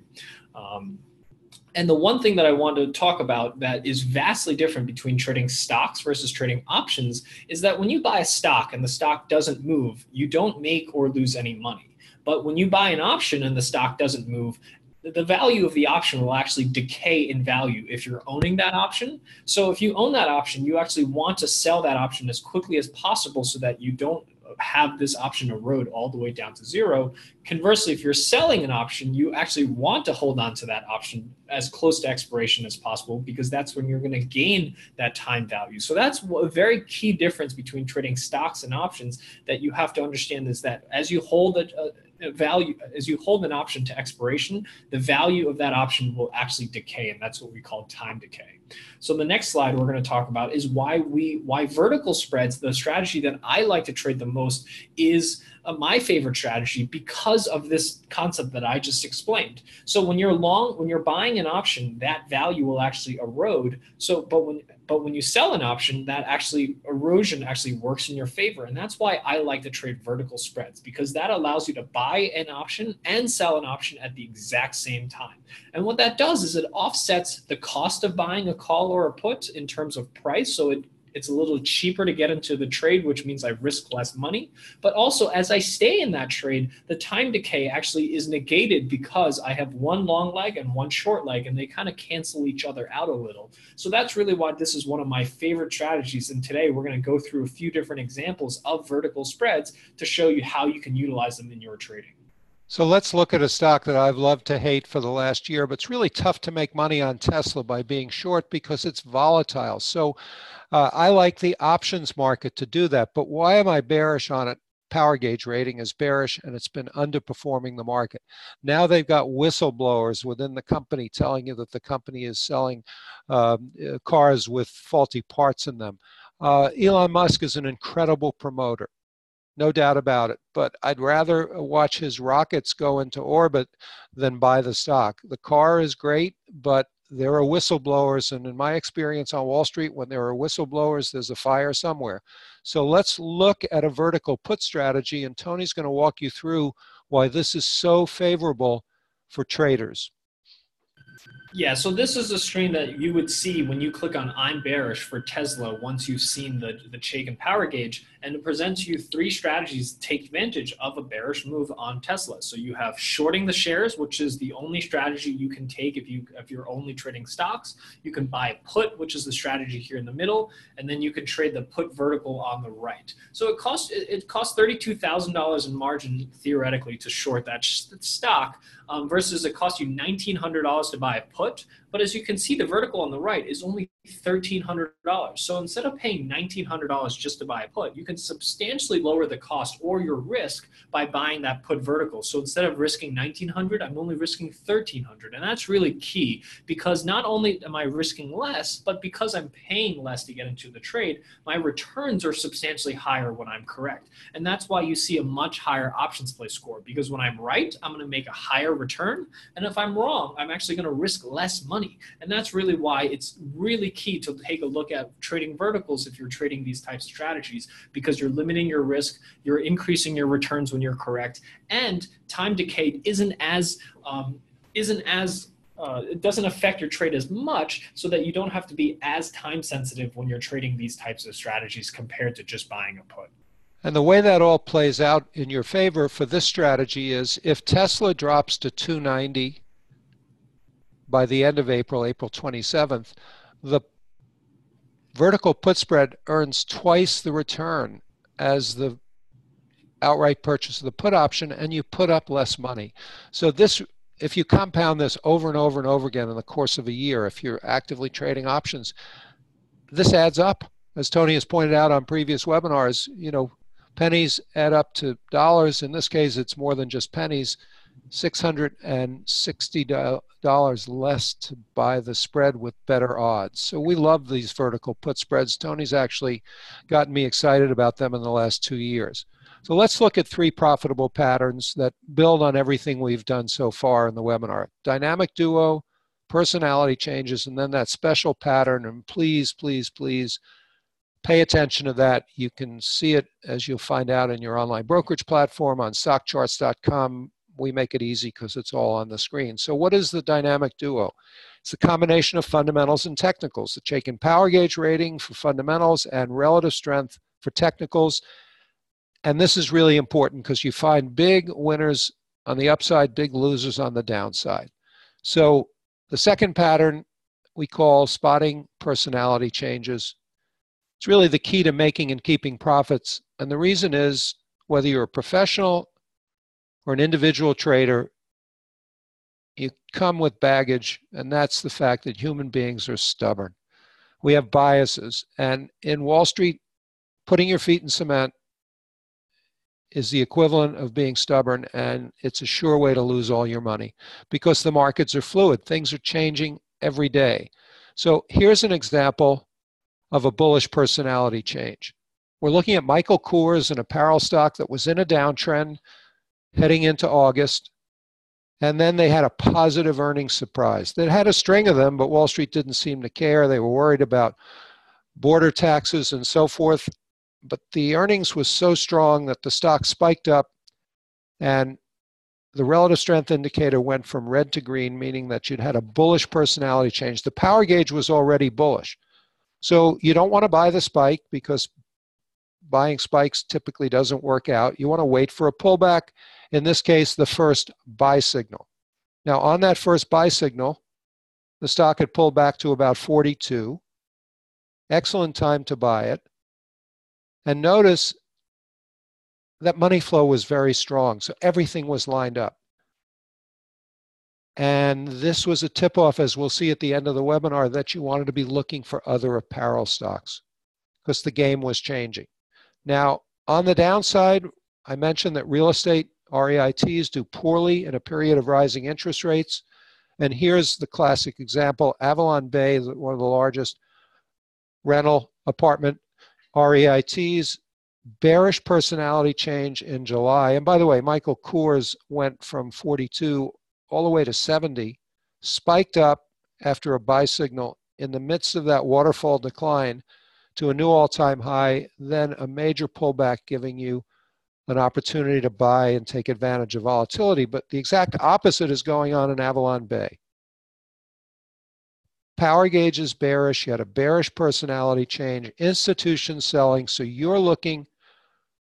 Speaker 3: And the one thing that I want to talk about that is vastly different between trading stocks versus trading options is that when you buy a stock and the stock doesn't move, you don't make or lose any money. But when you buy an option and the stock doesn't move, the value of the option will actually decay in value if you're owning that option. So if you own that option, you actually want to sell that option as quickly as possible so that you don't have this option erode all the way down to zero. Conversely, if you're selling an option, you actually want to hold on to that option as close to expiration as possible, because that's when you're going to gain that time value. So that's a very key difference between trading stocks and options that you have to understand, is that as you hold as you hold an option to expiration, the value of that option will actually decay, and that's what we call time decay. So the next slide we're going to talk about is why vertical spreads, the strategy that I like to trade the most, is my favorite strategy because of this concept that I just explained. So when you're buying an option, that value will actually erode. So, but when you sell an option, that erosion actually works in your favor. And that's why I like to trade vertical spreads, because that allows you to buy an option and sell an option at the exact same time. And what that does is it offsets the cost of buying a call or a put in terms of price. So it's a little cheaper to get into the trade, which means I risk less money. But also, as I stay in that trade, the time decay actually is negated because I have one long leg and one short leg, and they kind of cancel each other out a little. So that's really why this is one of my favorite strategies. And today we're going to go through a few different examples of vertical spreads to show you how you can utilize them in your trading.
Speaker 2: So let's look at a stock that I've loved to hate for the last year, but it's really tough to make money on Tesla by being short because it's volatile. So I like the options market to do that. But why am I bearish on it? Power gauge rating is bearish, and it's been underperforming the market. Now they've got whistleblowers within the company telling you that the company is selling cars with faulty parts in them. Elon Musk is an incredible promoter. No doubt about it, but I'd rather watch his rockets go into orbit than buy the stock. The car is great, but there are whistleblowers, and in my experience on Wall Street, when there are whistleblowers, there's a fire somewhere. So let's look at a vertical put strategy, and Tony's going to walk you through why this is so favorable for traders.
Speaker 3: Yeah, so this is a screen that you would see when you click on I'm bearish for Tesla once you've seen the Chaikin Power Gauge, and it presents you three strategies to take advantage of a bearish move on Tesla. So you have shorting the shares, which is the only strategy you can take if you're only trading stocks. You can buy a put, which is the strategy here in the middle, and then you can trade the put vertical on the right. So it costs $32,000 in margin theoretically to short that stock, versus it costs you $1,900 to buy a put. But as you can see, the vertical on the right is only $1,300. So instead of paying $1,900 just to buy a put, you can substantially lower the cost or your risk by buying that put vertical. So instead of risking $1,900, I'm only risking $1,300. And that's really key, because not only am I risking less, but because I'm paying less to get into the trade, my returns are substantially higher when I'm correct. And that's why you see a much higher options play score, because when I'm right, I'm going to make a higher return. And if I'm wrong, I'm actually going to risk less money. And that's really why it's really key to take a look at trading verticals if you're trading these types of strategies, because you're limiting your risk, you're increasing your returns when you're correct, and time decay it doesn't affect your trade as much, so that you don't have to be as time sensitive when you're trading these types of strategies compared to just buying a put.
Speaker 2: And the way that all plays out in your favor for this strategy is if Tesla drops to 290 by the end of April 27th, the vertical put spread earns twice the return as the outright purchase of the put option, and you put up less money. So this, if you compound this over and over and over again in the course of a year, if you're actively trading options, this adds up. As Tony has pointed out on previous webinars, pennies add up to dollars. In this case, it's more than just pennies. $660 less to buy the spread with better odds. So we love these vertical put spreads. Tony's actually gotten me excited about them in the last 2 years. So let's look at 3 profitable patterns that build on everything we've done so far in the webinar. Dynamic duo, personality changes, and then that special pattern. And please, please, please pay attention to that. You can see it, as you'll find out, in your online brokerage platform on stockcharts.com. We make it easy because it's all on the screen. So what is the dynamic duo? It's a combination of fundamentals and technicals. The Chaikin power gauge rating for fundamentals and relative strength for technicals. And this is really important because you find big winners on the upside, big losers on the downside. So the second pattern we call spotting personality changes. It's really the key to making and keeping profits. And the reason is, whether you're a professional or an individual trader, you come with baggage, and that's the fact that human beings are stubborn. We have biases. And in Wall Street, putting your feet in cement is the equivalent of being stubborn, and it's a sure way to lose all your money because the markets are fluid. Things are changing every day. So here's an example of a bullish personality change. We're looking at Michael Kors, an apparel stock that was in a downtrend heading into August, and then they had a positive earnings surprise. They had a string of them, but Wall Street didn't seem to care. They were worried about border taxes and so forth. But the earnings was so strong that the stock spiked up, and the relative strength indicator went from red to green, meaning that you'd had a bullish personality change. The power gauge was already bullish. So you don't want to buy the spike because buying spikes typically doesn't work out. You want to wait for a pullback, in this case, the first buy signal. Now, on that first buy signal, the stock had pulled back to about 42. Excellent time to buy it. And notice that money flow was very strong, so everything was lined up. And this was a tip-off, as we'll see at the end of the webinar, that you wanted to be looking for other apparel stocks because the game was changing. Now, on the downside, I mentioned that real estate REITs do poorly in a period of rising interest rates. And here's the classic example. Avalon Bay, one of the largest rental apartment REITs, bearish personality change in July. And by the way, Michael Kors went from 42 all the way to 70, spiked up after a buy signal in the midst of that waterfall decline to a new all-time high, then a major pullback, giving you an opportunity to buy and take advantage of volatility. But the exact opposite is going on in Avalon Bay. Power gauge is bearish. You had a bearish personality change, institution selling. So you're looking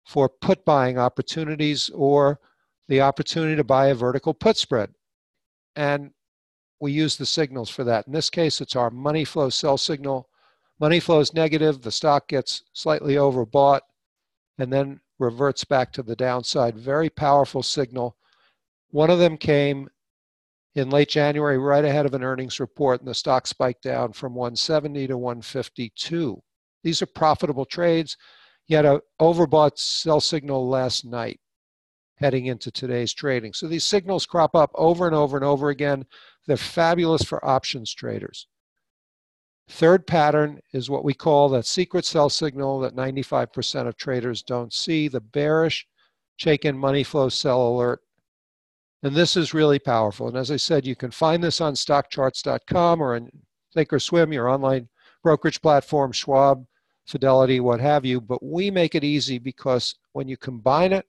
Speaker 2: for put buying opportunities or the opportunity to buy a vertical put spread. And we use the signals for that. In this case, it's our money flow sell signal. Money flow is negative. The stock gets slightly overbought and then reverts back to the downside. Very powerful signal. One of them came in late January, right ahead of an earnings report, and the stock spiked down from 170 to 152. These are profitable trades. You had an overbought sell signal last night heading into today's trading. So these signals crop up over and over and over again. They're fabulous for options traders. Third pattern is what we call that secret sell signal that 95% of traders don't see, the bearish Chaikin money flow sell alert. And this is really powerful. And as I said, you can find this on stockcharts.com or in Thinkorswim, your online brokerage platform, Schwab, Fidelity, what have you. But we make it easy because when you combine it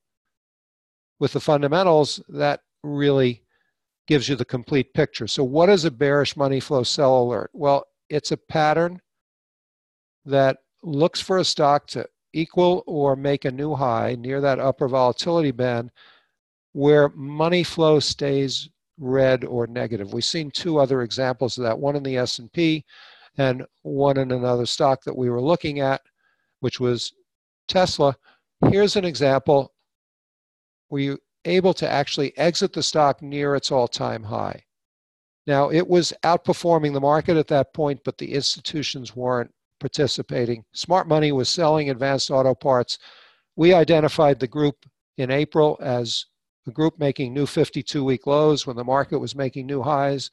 Speaker 2: with the fundamentals, that really gives you the complete picture. So what is a bearish money flow sell alert? Well, it's a pattern that looks for a stock to equal or make a new high near that upper volatility band where money flow stays red or negative. We've seen 2 other examples of that, one in the S&P and one in another stock that we were looking at, which was Tesla. Here's an example where you're able to actually exit the stock near its all-time high. Now, it was outperforming the market at that point, but the institutions weren't participating. Smart money was selling advanced auto parts. We identified the group in April as a group making new 52-week lows when the market was making new highs.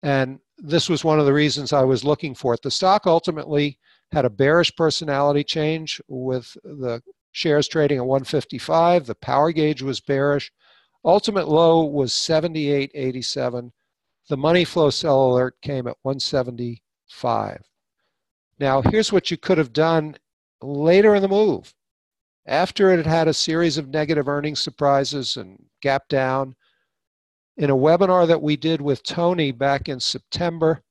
Speaker 2: And this was one of the reasons I was looking for it. The stock ultimately had a bearish personality change with the shares trading at 155. The power gauge was bearish. Ultimate low was 78.87. The money flow sell alert came at 175. Now, here's what you could have done later in the move. After it had had a series of negative earnings surprises and gap down, in a webinar that we did with Tony back in September,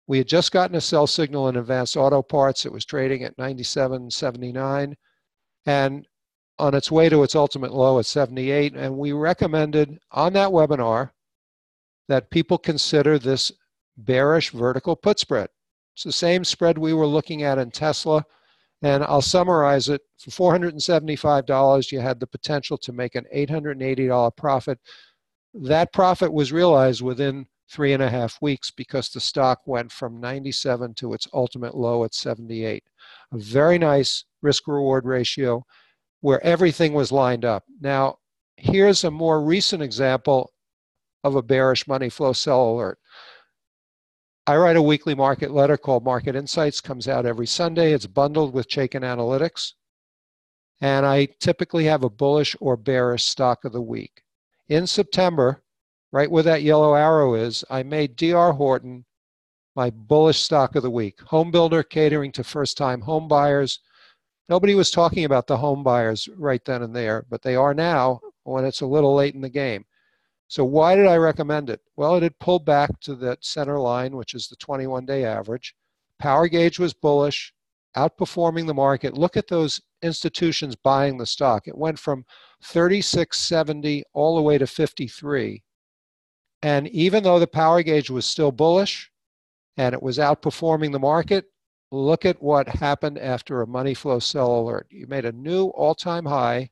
Speaker 2: we had just gotten a sell signal in Advanced Auto Parts. It was trading at 97.79 and on its way to its ultimate low at 78. And we recommended on that webinar that people consider this bearish vertical put spread. It's the same spread we were looking at in Tesla. And I'll summarize it. For $475, you had the potential to make an $880 profit. That profit was realized within 3.5 weeks because the stock went from 97 to its ultimate low at 78. A very nice risk-reward ratio where everything was lined up. Now, here's a more recent example of a bearish money flow sell alert. I write a weekly market letter called Market Insights, comes out every Sunday. It's bundled with Chaiken Analytics. And I typically have a bullish or bearish stock of the week. In September, right where that yellow arrow is, I made D.R. Horton my bullish stock of the week. Home builder catering to first-time home buyers. Nobody was talking about the home buyers right then and there, but they are now when it's a little late in the game. So why did I recommend it? Well, it had pulled back to that center line, which is the 21-day average. Power gauge was bullish, outperforming the market. Look at those institutions buying the stock. It went from 36.70 all the way to 53. And even though the power gauge was still bullish and it was outperforming the market, look at what happened after a money flow sell alert. You made a new all-time high.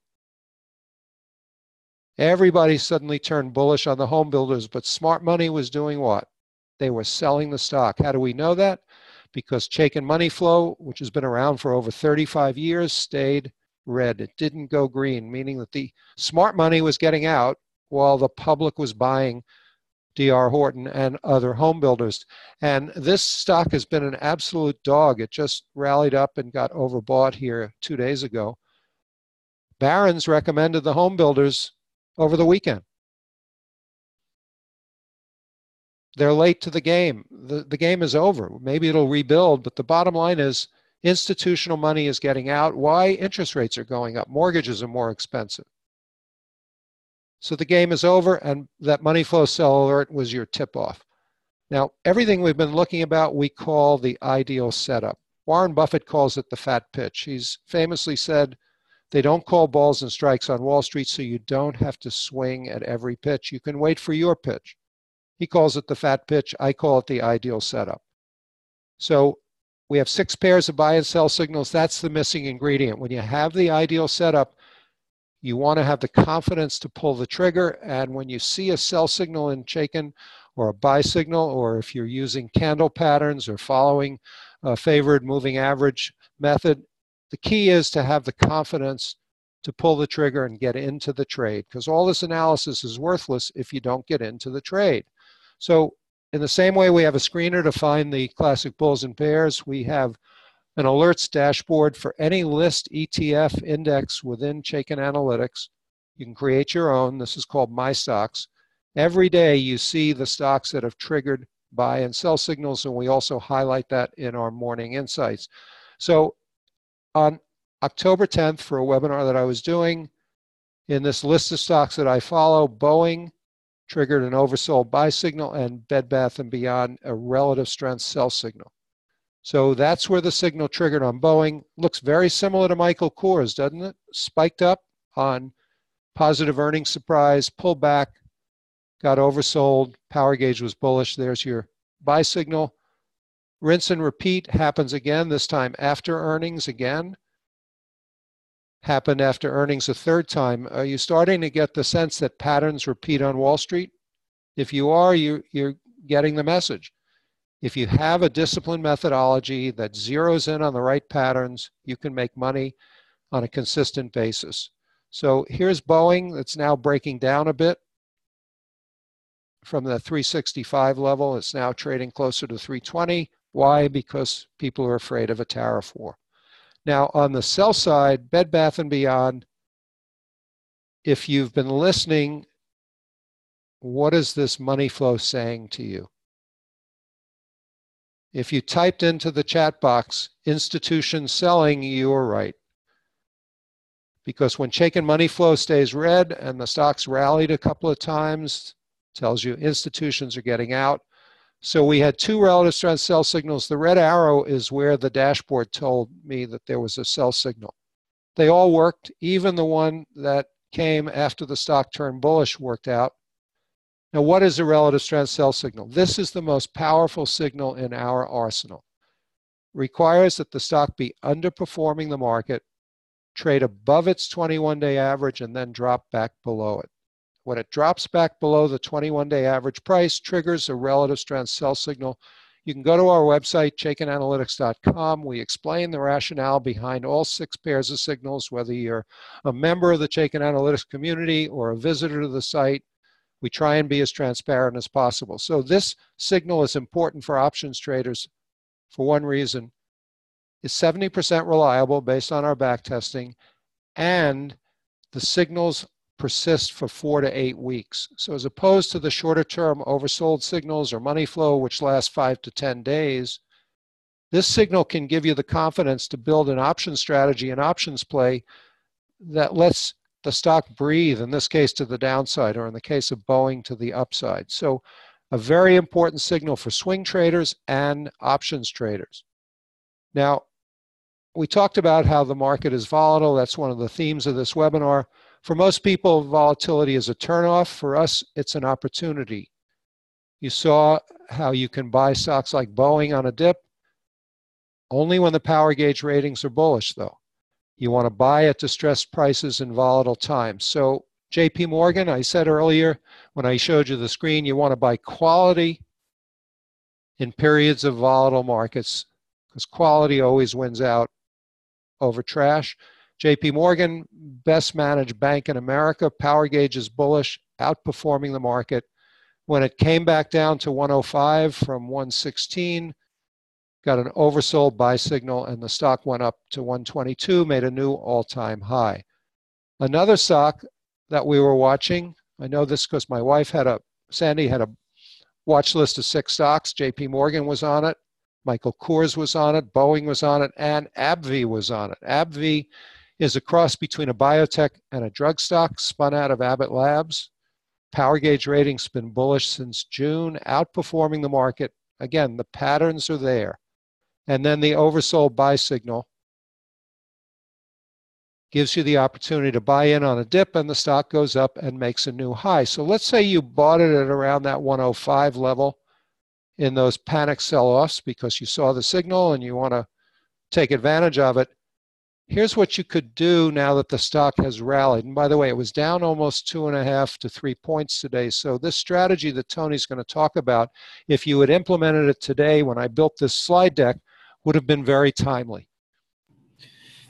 Speaker 2: Everybody suddenly turned bullish on the home builders, but smart money was doing what? They were selling the stock. How do we know that? Because Chaiken money flow, which has been around for over 35 years, stayed red. It didn't go green, meaning that the smart money was getting out while the public was buying D.R. Horton and other home builders. And this stock has been an absolute dog. It just rallied up and got overbought here 2 days ago. Barron's recommended the home builders over the weekend. They're late to the game. The game is over. Maybe it'll rebuild, but the bottom line is institutional money is getting out. Why? Interest rates are going up. Mortgages are more expensive. So the game is over, and that money flow sell alert was your tip-off. Now, everything we've been looking about, we call the ideal setup. Warren Buffett calls it the fat pitch. He's famously said, they don't call balls and strikes on Wall Street, so you don't have to swing at every pitch. You can wait for your pitch. He calls it the fat pitch. I call it the ideal setup. So we have 6 pairs of buy and sell signals. That's the missing ingredient. When you have the ideal setup, you want to have the confidence to pull the trigger. And when you see a sell signal in Chaiken or a buy signal, or if you're using candle patterns or following a favored moving average method, the key is to have the confidence to pull the trigger and get into the trade, because all this analysis is worthless if you don't get into the trade. So in the same way we have a screener to find the classic bulls and bears, we have an alerts dashboard for any list ETF index within Chaiken Analytics. You can create your own. This is called My Stocks. Every day you see the stocks that have triggered buy and sell signals, and we also highlight that in our morning insights. So on October 10th, for a webinar that I was doing, in this list of stocks that I follow, Boeing triggered an oversold buy signal, and Bed Bath & Beyond a relative strength sell signal. So that's where the signal triggered on Boeing. Looks very similar to Michael Kors, doesn't it? Spiked up on positive earnings surprise, pulled back, got oversold, power gauge was bullish. There's your buy signal. Rinse and repeat happens again, this time after earnings again. Happened after earnings a third time. Are you starting to get the sense that patterns repeat on Wall Street? If you are, you're getting the message. If you have a disciplined methodology that zeroes in on the right patterns, you can make money on a consistent basis. So here's Boeing that's now breaking down a bit from the 365 level. It's now trading closer to 320. Why? Because people are afraid of a tariff war. Now on the sell side, Bed Bath & Beyond, if you've been listening, what is this money flow saying to you? If you typed into the chat box, institution selling, you were right. Because when Chaiken money flow stays red and the stocks rallied a couple of times, tells you institutions are getting out. So we had two relative strength sell signals. The red arrow is where the dashboard told me that there was a sell signal. They all worked. Even the one that came after the stock turned bullish worked out. Now, what is a relative strength sell signal? This is the most powerful signal in our arsenal. Requires that the stock be underperforming the market, trade above its 21-day average, and then drop back below it. When it drops back below the 21-day average price, triggers a relative strength sell signal. You can go to our website, ChaikenAnalytics.com. We explain the rationale behind all 6 pairs of signals, whether you're a member of the Chaiken Analytics community or a visitor to the site. We try and be as transparent as possible. So this signal is important for options traders for one reason. It's 70% reliable based on our back testing, and the signals persist for 4 to 8 weeks. So as opposed to the shorter term oversold signals or money flow, which lasts 5 to 10 days, this signal can give you the confidence to build an option strategy, an options play that lets the stock breathe, in this case to the downside, or in the case of Boeing to the upside. So a very important signal for swing traders and options traders. Now, we talked about how the market is volatile. That's one of the themes of this webinar. For most people, volatility is a turnoff. For us, it's an opportunity. You saw how you can buy stocks like Boeing on a dip, only when the power gauge ratings are bullish, though. You want to buy at distressed prices in volatile times. So JP Morgan, I said earlier when I showed you the screen, you want to buy quality in periods of volatile markets, because quality always wins out over trash. JP Morgan, best managed bank in America. Power gauge is bullish, outperforming the market. When it came back down to 105 from 116, got an oversold buy signal, and the stock went up to 122, made a new all-time high. Another stock that we were watching, I know this because my wife Sandy had a watch list of 6 stocks. JP Morgan was on it, Michael Kors was on it, Boeing was on it, and AbbVie was on it. AbbVie is a cross between a biotech and a drug stock, spun out of Abbott Labs. Power gauge rating's been bullish since June, outperforming the market. Again, the patterns are there. And then the oversold buy signal gives you the opportunity to buy in on a dip, and the stock goes up and makes a new high. So let's say you bought it at around that 105 level in those panic sell-offs because you saw the signal and you want to take advantage of it. Here's what you could do now that the stock has rallied. And by the way, it was down almost 2.5 to 3 points today. So this strategy that Tony's going to talk about, if you had implemented it today when I built this slide deck, would have been very timely.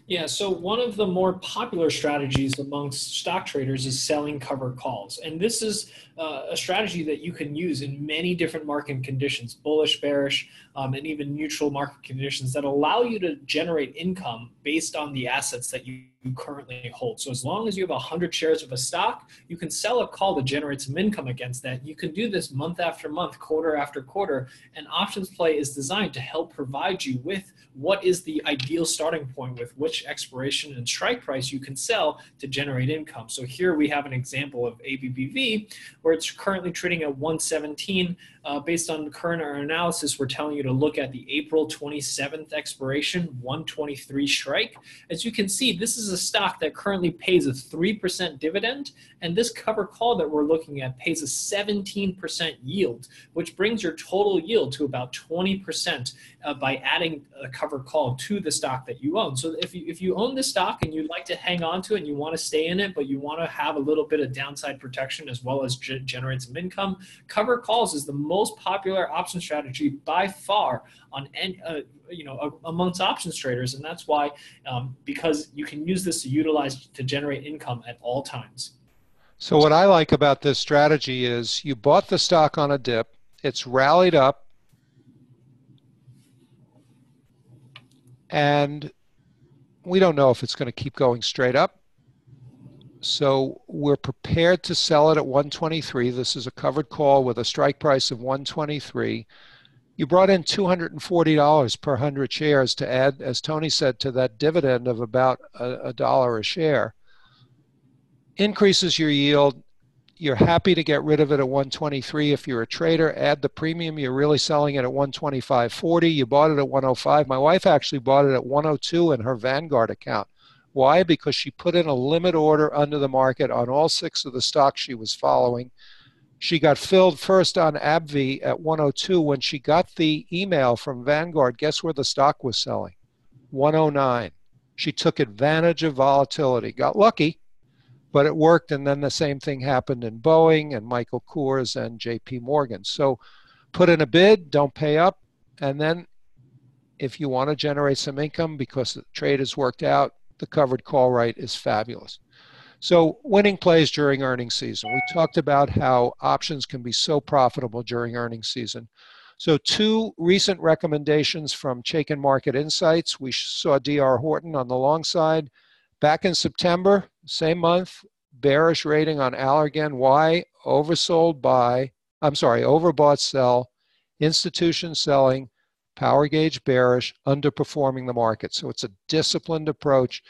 Speaker 3: Yeah, so one of the more popular strategies amongst stock traders is selling covered calls. And this is a strategy that you can use in many different market conditions, bullish, bearish, and even neutral market conditions that allow you to generate income based on the assets that you currently hold. So as long as you have 100 shares of a stock, you can sell a call to generate some income against that. You can do this month after month, quarter after quarter, and options play is designed to help provide you with what is the ideal starting point with which expiration and strike price you can sell to generate income. So here we have an example of ABBV where it's currently trading at 117. Based on current analysis, we're telling you to look at the April 27th expiration, 123 strike. As you can see, this is a stock that currently pays a 3% dividend, and this cover call that we're looking at pays a 17% yield, which brings your total yield to about 20% by adding a cover call to the stock that you own. So if you own this stock and you'd like to hang on to it and you want to stay in it, but you want to have a little bit of downside protection as well as generate some income, cover calls is the most popular option strategy by far par on any, amongst options traders. And that's why, because you can use this to utilize to generate income at all times.
Speaker 2: So what I like about this strategy is you bought the stock on a dip, it's rallied up, and we don't know if it's going to keep going straight up. So we're prepared to sell it at 123. This is a covered call with a strike price of 123. You brought in $240 per 100 shares to add, as Tony said, to that dividend of about $1 a share. Increases your yield. You're happy to get rid of it at 123. If you're a trader, add the premium. You're really selling it at 125.40. You bought it at 105. My wife actually bought it at 102 in her Vanguard account. Why? Because she put in a limit order under the market on all 6 of the stocks she was following. She got filled first on AbbVie at 102. When she got the email from Vanguard, guess where the stock was selling? 109. She took advantage of volatility. Got lucky, but it worked. And then the same thing happened in Boeing and Michael Kors and JP Morgan. So put in a bid, don't pay up. And then if you want to generate some income because the trade has worked out, the covered call right is fabulous. So winning plays during earnings season. We talked about how options can be so profitable during earnings season. So 2 recent recommendations from Chaiken Market Insights. We saw DR Horton on the long side. Back in September, same month, bearish rating on Allergan. Why? Overbought sell, institution selling, power gauge bearish, underperforming the market. So it's a disciplined approach.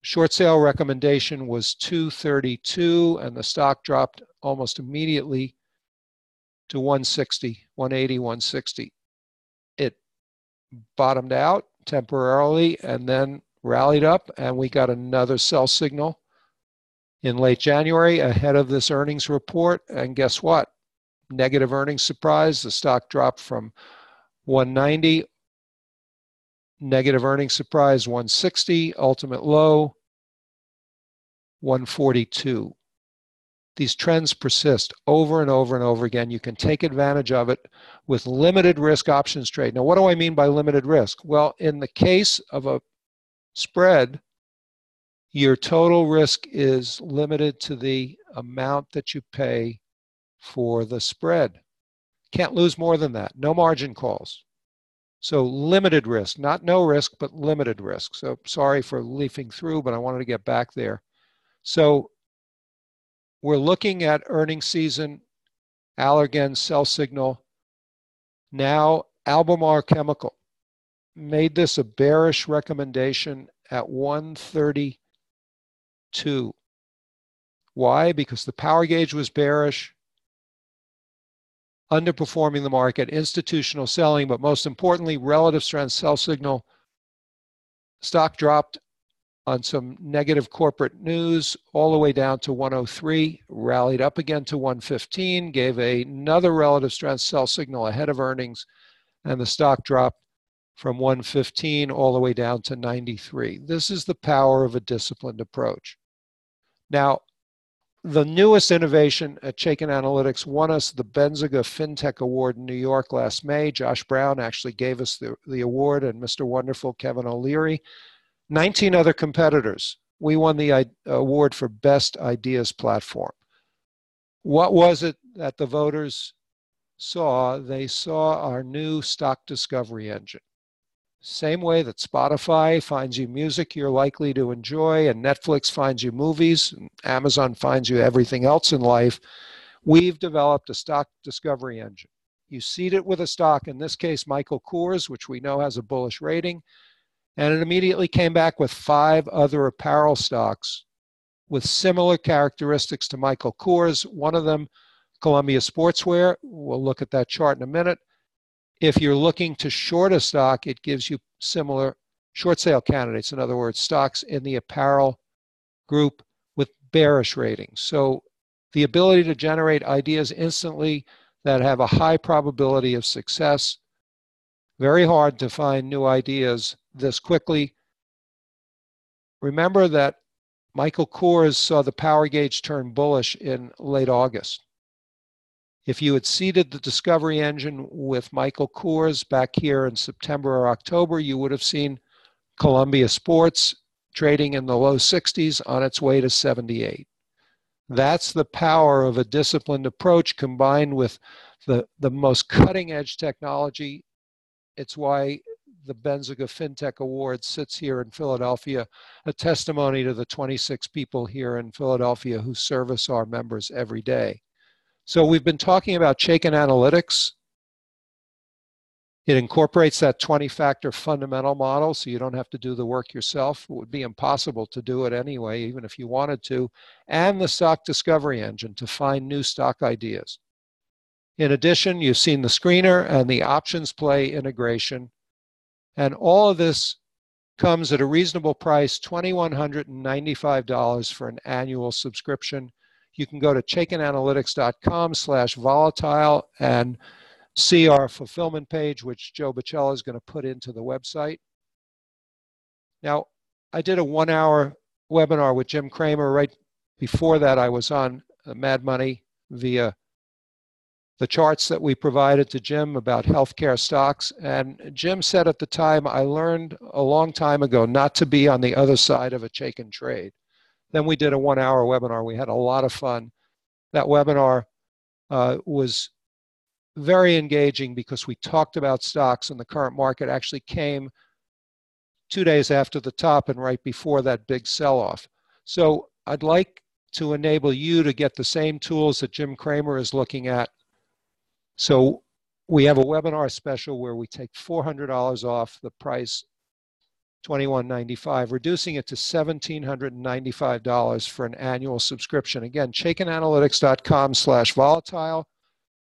Speaker 2: Short sale recommendation was 232, and the stock dropped almost immediately to 160, 180, 160. It bottomed out temporarily and then rallied up, and we got another sell signal in late January ahead of this earnings report. And guess what? Negative earnings surprise. The stock dropped from 190, negative earnings surprise 160, ultimate low 142. These trends persist over and over and over again. You can take advantage of it with limited risk options trade. Now, what do I mean by limited risk? Well, in the case of a spread, your total risk is limited to the amount that you pay for the spread. Can't lose more than that. No margin calls. So limited risk, not no risk, but limited risk. So sorry for leafing through, but I wanted to get back there. So we're looking at earnings season, Allergan sell signal. Now Albemarle Chemical made this a bearish recommendation at 132. Why? Because the power gauge was bearish, underperforming the market, institutional selling, but most importantly, relative strength sell signal. Stock dropped on some negative corporate news all the way down to 103, rallied up again to 115, gave another relative strength sell signal ahead of earnings, and the stock dropped from 115 all the way down to 93. This is the power of a disciplined approach. Now, the newest innovation at Chaiken Analytics won us the Benziga FinTech Award in New York last May. Josh Brown actually gave us the award, and Mr. Wonderful Kevin O'Leary. 19 other competitors. We won the award for Best Ideas Platform. What was it that the voters saw? They saw our new stock discovery engine. Same way that Spotify finds you music you're likely to enjoy, and Netflix finds you movies, and Amazon finds you everything else in life, we've developed a stock discovery engine. You seed it with a stock, in this case, Michael Kors, which we know has a bullish rating, and it immediately came back with 5 other apparel stocks with similar characteristics to Michael Kors. One of them, Columbia Sportswear. We'll look at that chart in a minute. If you're looking to short a stock, it gives you similar short sale candidates. In other words, stocks in the apparel group with bearish ratings. So the ability to generate ideas instantly that have a high probability of success. Very hard to find new ideas this quickly. Remember that Michael Kors saw the power gauge turn bullish in late August. If you had seeded the discovery engine with Michael Kors back here in September or October, you would have seen Columbia Sports trading in the low 60s on its way to 78. That's the power of a disciplined approach combined with the most cutting edge technology. It's why the Benziga FinTech Award sits here in Philadelphia, a testimony to the 26 people here in Philadelphia who service our members every day. So we've been talking about Chaiken Analytics. It incorporates that 20-factor fundamental model, so you don't have to do the work yourself. It would be impossible to do it anyway, even if you wanted to, and the stock discovery engine to find new stock ideas. In addition, you've seen the screener and the options play integration, and all of this comes at a reasonable price, $2,195 for an annual subscription. You can go to chaikenanalytics.com/volatile and see our fulfillment page, which Joe Bacella is going to put into the website. Now, I did a 1-hour webinar with Jim Cramer. Right before that, I was on Mad Money via the charts that we provided to Jim about healthcare stocks. And Jim said at the time, I learned a long time ago not to be on the other side of a Chaiken trade. Then we did a 1-hour webinar. We had a lot of fun. That webinar was very engaging because we talked about stocks, and the current market actually came 2 days after the top and right before that big sell-off. So I'd like to enable you to get the same tools that Jim Cramer is looking at. So we have a webinar special where we take $400 off the price, $2,195, reducing it to $1,795 for an annual subscription. Again, chaikenanalytics.com/volatile.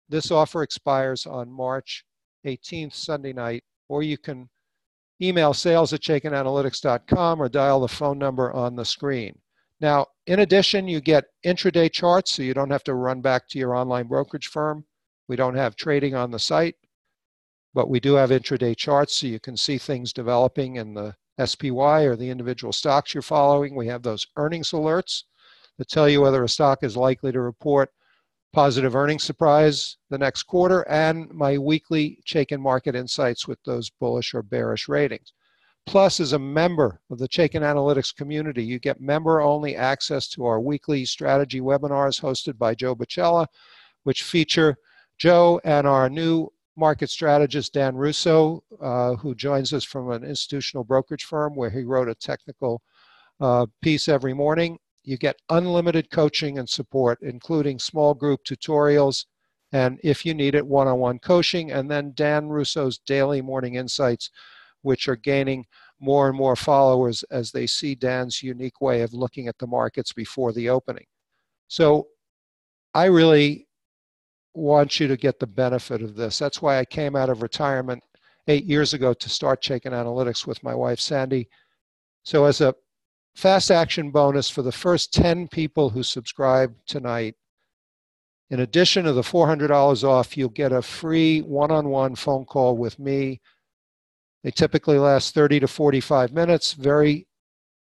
Speaker 2: This offer expires on March 18th, Sunday night, or you can email sales@chaikenanalytics.com or dial the phone number on the screen. Now, in addition, you get intraday charts, so you don't have to run back to your online brokerage firm. We don't have trading on the site, but we do have intraday charts, so you can see things developing in the SPY or the individual stocks you're following. We have those earnings alerts that tell you whether a stock is likely to report positive earnings surprise the next quarter, and my weekly Chaiken Market Insights with those bullish or bearish ratings. Plus, as a member of the Chaiken Analytics community, you get member-only access to our weekly strategy webinars hosted by Joe Bacella, which feature Joe and our new market strategist, Dan Russo, who joins us from an institutional brokerage firm where he wrote a technical piece every morning. You get unlimited coaching and support, including small group tutorials, and if you need it, one-on-one coaching, and then Dan Russo's daily morning insights, which are gaining more and more followers as they see Dan's unique way of looking at the markets before the opening. So I really want you to get the benefit of this. That's why I came out of retirement 8 years ago to start Chaiken Analytics with my wife, Sandy. So as a fast action bonus for the first 10 people who subscribe tonight, in addition to the $400 off, you'll get a free one-on-one phone call with me. They typically last 30 to 45 minutes. Very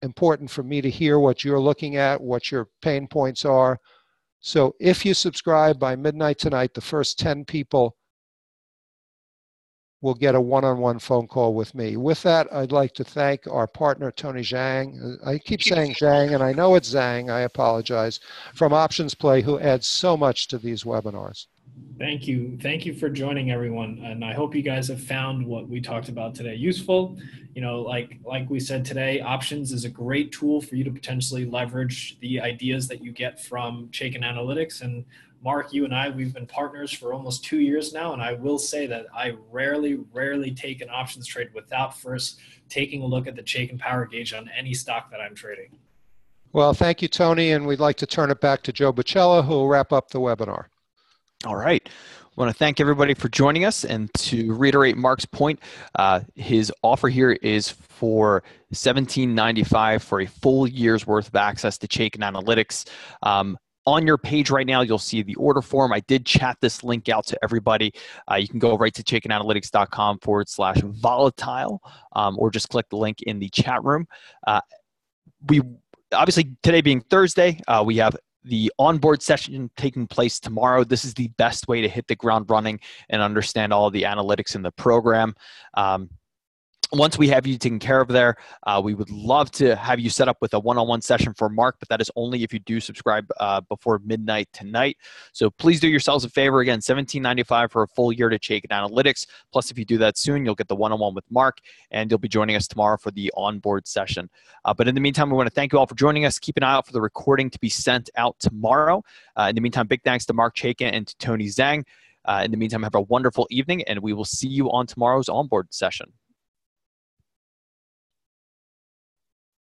Speaker 2: important for me to hear what you're looking at, what your pain points are. So if you subscribe by midnight tonight, the first 10 people will get a one-on-one phone call with me. With that, I'd like to thank our partner, Tony Zhang. I keep saying Zhang, and I know it's Zhang. I apologize. From Options Play, who adds so much to these webinars.
Speaker 3: Thank you. Thank you for joining, everyone. And I hope you guys have found what we talked about today useful. You know, like we said today, options is a great tool for you to potentially leverage the ideas that you get from Chaiken Analytics. And Mark, you and I, we've been partners for almost 2 years now. And I will say that I rarely take an options trade without first taking a look at the Chaiken Power Gauge on any stock that I'm trading.
Speaker 2: Well, thank you, Tony. And we'd like to turn it back to Joe Bacella, who will wrap up the webinar.
Speaker 1: All right. I want to thank everybody for joining us, and to reiterate Mark's point, his offer here is for $17.95 for a full year's worth of access to Chaiken Analytics. On your page right now, you'll see the order form. I did chat this link out to everybody. You can go right to chaikenanalytics.com/volatile, or just click the link in the chat room. We obviously, today being Thursday, we have the onboard session taking place tomorrow. This is the best way to hit the ground running and understand all of the analytics in the program. Once we have you taken care of there, we would love to have you set up with a one-on-one session for Mark, but that is only if you do subscribe before midnight tonight. So please do yourselves a favor. Again, $17.95 for a full year to Chaiken Analytics. Plus, if you do that soon, you'll get the one-on-one with Mark, and you'll be joining us tomorrow for the onboard session. But in the meantime, we want to thank you all for joining us. Keep an eye out for the recording to be sent out tomorrow. In the meantime, big thanks to Mark Chaikin and to Tony Zhang. In the meantime, have a wonderful evening, and we will see you on tomorrow's onboard session.